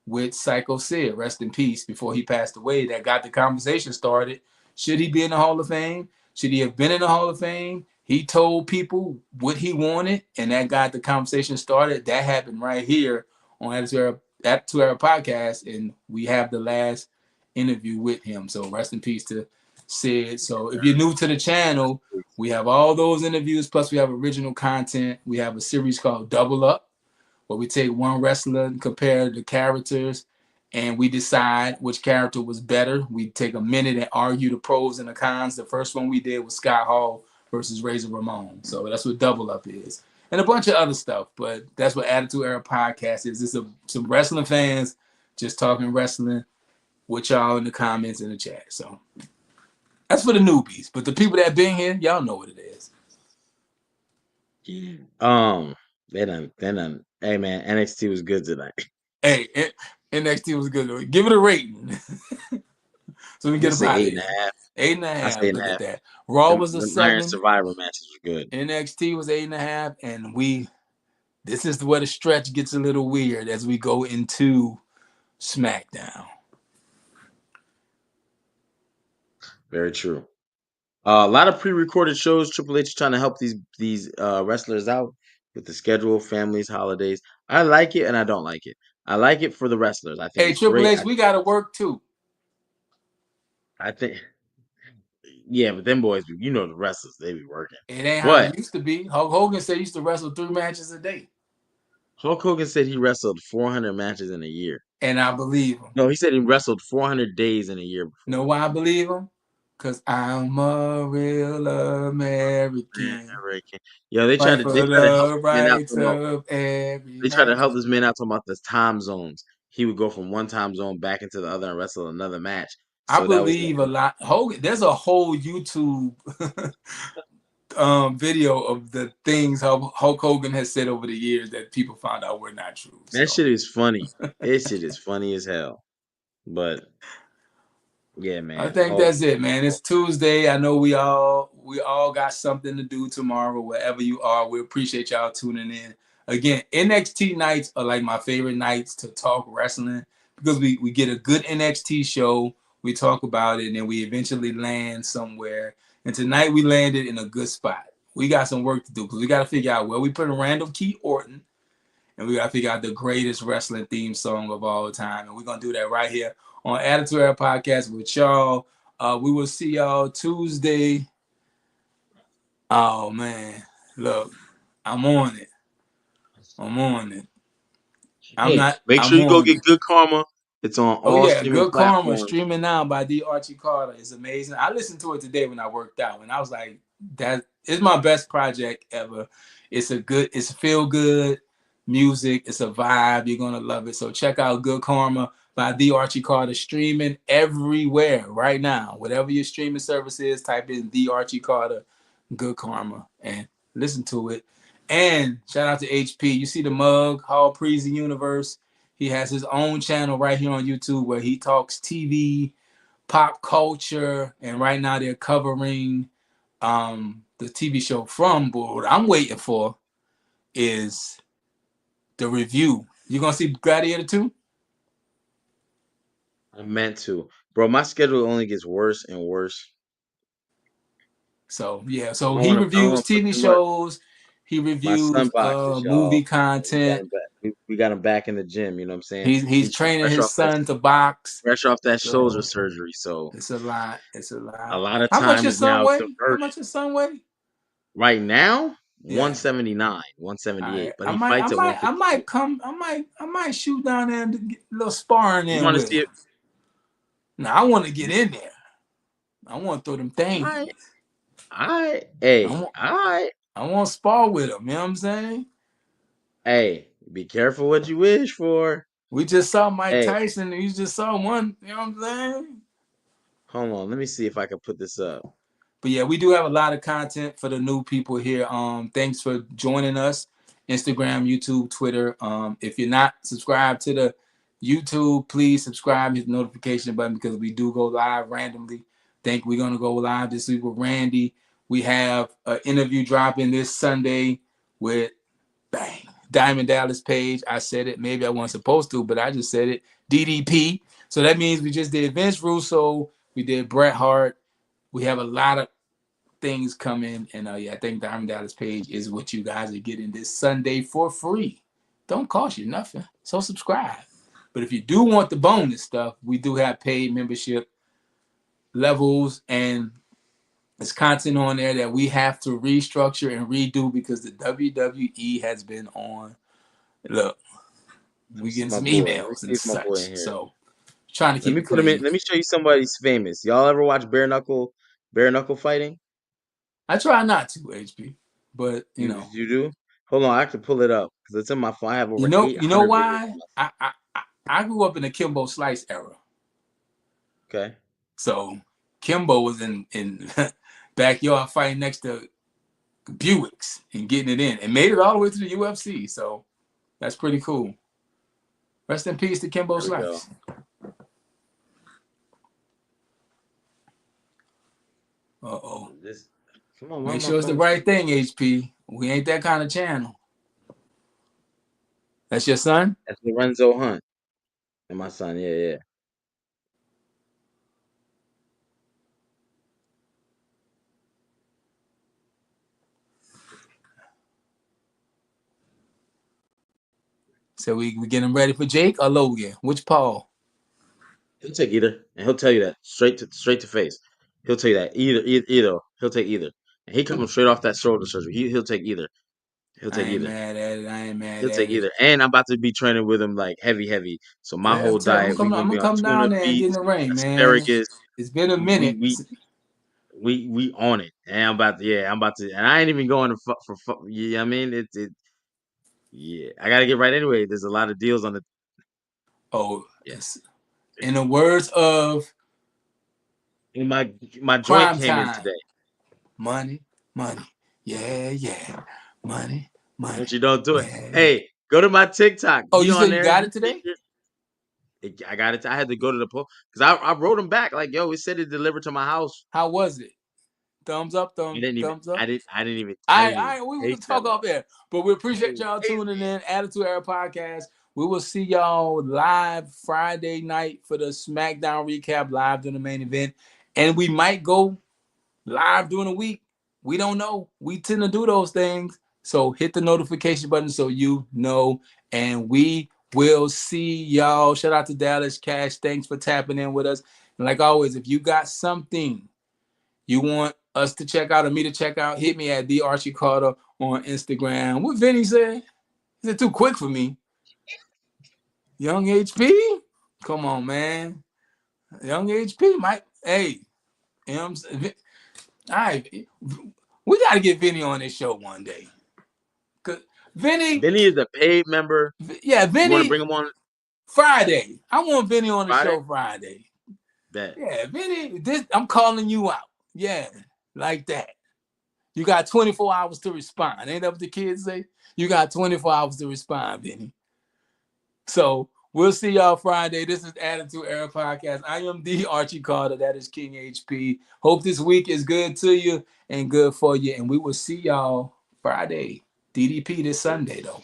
with Psycho Sid, rest in peace, before he passed away, that got the conversation started. Should he be in the Hall of Fame? Should he have been in the Hall of Fame? He told people what he wanted, and that got the conversation started. That happened right here on Attitude Era Podcast, and we have the last interview with him. So rest in peace to Sid. So if you're new to the channel, we have all those interviews, plus we have original content. We have a series called Double Up, where we take one wrestler and compare the characters and we decide which character was better. We take a minute and argue the pros and the cons. The first one we did was Scott Hall versus Razor Ramon. So that's what Double Up is. And a bunch of other stuff, but that's what Attitude Era Podcast is. It's some wrestling fans just talking wrestling with y'all in the comments in the chat. So that's for the newbies. But the people that been here, y'all know what it is. Um, they done. Hey man, NXT was good tonight. Hey, NXT was good. Give it a rating. So we I'm gonna get up say out of eight and here. a half. Eight and a I half. say eight and Look a at half. that. Raw was a Them Iron 7. Survivor matches were good. NXT was 8.5. And this is where the stretch gets a little weird as we go into SmackDown. Very true. A lot of pre-recorded shows. Triple H trying to help these wrestlers out with the schedule, families, holidays. I like it and I don't like it. I like it for the wrestlers. I think Hey, it's Triple great. H, we got to work too. I think yeah, but them boys, the wrestlers, they be working. It ain't how But it used to be. Hulk Hogan said he used to wrestle 3 matches a day. Hulk Hogan said he wrestled 400 matches in a year. And I believe him. No, he said he wrestled 400 days in a year before. Know why I believe him? 'Cause I'm a real American. American. Yo, they Fight tried to for help the this man out rights talking about of every they tried to man. help this man out talking about the time zones. He would go from one time zone back into the other and wrestle another match. I So that was believe a lot. Hogan, there's a whole YouTube video of the things Hulk Hogan has said over the years that people found out were not true. that So shit is funny. That shit is funny as hell. But yeah, I man. think Hulk, that's it, man. It's Tuesday. I know we all got something to do tomorrow, wherever you are. We appreciate y'all tuning in. Again, NXT nights are like my favorite nights to talk wrestling because we get a good NXT show, we talk about it, and then we eventually land somewhere. And tonight we landed in a good spot. We got some work to do because we got to figure out where we put Randall Keith Orton, and we got to figure out the greatest wrestling theme song of all time. And we're going to do that right here on Attitude Era Podcast with y'all. We will see y'all Tuesday. Oh, man. Look, I'm on it. I'm on it. hey, make sure you go on get it. Good Karma. It's on Oh, all yeah. streaming Good Karma platforms. streaming now by D. Archie Carter is amazing. I listened to it today when I worked out, and I was like, that is my best project ever. It's feel good music. It's a vibe. You're going to love it. So check out Good Karma by The Archie Carter, streaming everywhere right now. Whatever your streaming service is, type in The Archie Carter, Good Karma, and listen to it. And shout out to HP. You see the mug, Hall Preezy Universe. He has his own channel right here on YouTube where he talks TV, pop culture, and right now they're covering the TV show From. But what I'm waiting for is the review. You gonna see Gladiator 2? I meant to. Bro, my schedule only gets worse and worse. So yeah, I so don't he wanna reviews put TV too much. shows, he My son reviews boxes, movie y'all. We got content. him back. We got him back in the gym, you know what I'm saying? He's He's training his son to box. fresh off that shoulder So surgery. So it's a lot. It's a a lot. lot of How much time your is son now weigh? How converted. much your son weigh? Right now, Yeah. 179, All 178, right. but he fights at 152. I might shoot down there and get a little sparring You in want to with see him. it? Now I want to get in there. I want to throw them All things. right. All right. I Hey, want all right. I want to spar with him. You know what I'm saying? Hey, be careful what you wish for. We just saw Mike Hey, Tyson. And you just saw one. You know what I'm saying? hold on. Let me see if I can put this up. But yeah, we do have a lot of content for the new people here. Thanks for joining us. Instagram, YouTube, Twitter. If you're not subscribed to the YouTube, please subscribe, hit the notification button because we do go live randomly. Think we're gonna go live this week with Randy. We have an interview dropping this Sunday with bang Diamond Dallas Page. I said it. Maybe I wasn't supposed to, but I just said it. DDP. So that means we just did Vince Russo. We did Bret Hart. We have a lot of things coming, and yeah, I think Diamond Dallas Page is what you guys are getting this Sunday for free. Don't cost you nothing, so subscribe. But if you do want the bonus stuff, we do have paid membership levels, and there's content on there that we have to restructure and redo because the WWE has been on. Look, we getting some Let me emails see and if my boy such, in here. so trying to Let keep me it put him in. clean. Let me show you somebody's famous. Y'all ever watch bare knuckle fighting? I try not to, HP, but you know, You do? Hold on, I have to pull it up because it's in my phone. I have over you know 800 videos why? on my I grew up in the Kimbo Slice era. phone. Okay. So Kimbo was in backyard fighting next to Buicks and getting it in and made it all the way to the UFC. So that's pretty cool. Rest in peace to Kimbo There we go. Slice. Uh-oh. Come on, Make sure it's the right thing, HP. We ain't that kind of channel. That's your son? That's Lorenzo Hunt. And my son, yeah. So we getting ready for Jake or Logan? Which Paul? He'll take either, and he'll tell you that straight to face. He'll tell you that either. He'll take either, and he comes straight off that shoulder surgery. He'll take either. He'll I take ain't either. mad at it. I ain't mad He'll at take it. either. And I'm about to be training with him like heavy. So my Yeah, whole I'm diet, we're I'm gonna gonna be on come tuna, down there and get in beets, the ring, man. asparagus. It's been a We minute. we we on it. And I'm about to, and I ain't even going to yeah, I mean, yeah, I gotta get right anyway. There's a lot of deals on the. Oh, Yeah. in the words of And my joint Crime came in Time, today. money, money, yeah, money, money, But you don't do it. yeah. Hey, go to my TikTok. Oh, Be you on said you there. got You it see today? it. I got it. I had to go to the post because I wrote them back like, yo, it said it delivered to my house. How was it? Thumbs up, I didn't even. thumbs up. I didn't even We will take that talk long. off air, but we I appreciate didn't y'all taste tuning it. in. Attitude Era Podcast. We will see y'all live Friday night for the SmackDown recap, live during the main event, and we might go live during the week. We don't know. We tend to do those things, so hit the notification button so you know. And we will see y'all. Shout out to Dallas Cash. Thanks for tapping in with us. And like always, if you got something you want us to check out or me to check out, hit me at the Archie Carter on Instagram. What Vinny said? Is it too quick for me? Young HP? Come on, man. Young HP might. Hey, you know what I'm saying? All right. We got to get Vinny on this show one day. Cause Vinny, Vinny is a paid member. yeah, You want to Vinny, bring him on Friday. I want Vinny on the Friday? show Friday. Bet. Yeah, Vinny, I'm calling you out. Yeah, like that. You got 24 hours to respond. Ain't that what the kids say? You got 24 hours to respond, Vinny. So we'll see y'all Friday. This is Attitude Era Podcast. I am the Archie Carter. That is King HP. Hope this week is good to you and good for you. And we will see y'all Friday. DDP this Sunday, though.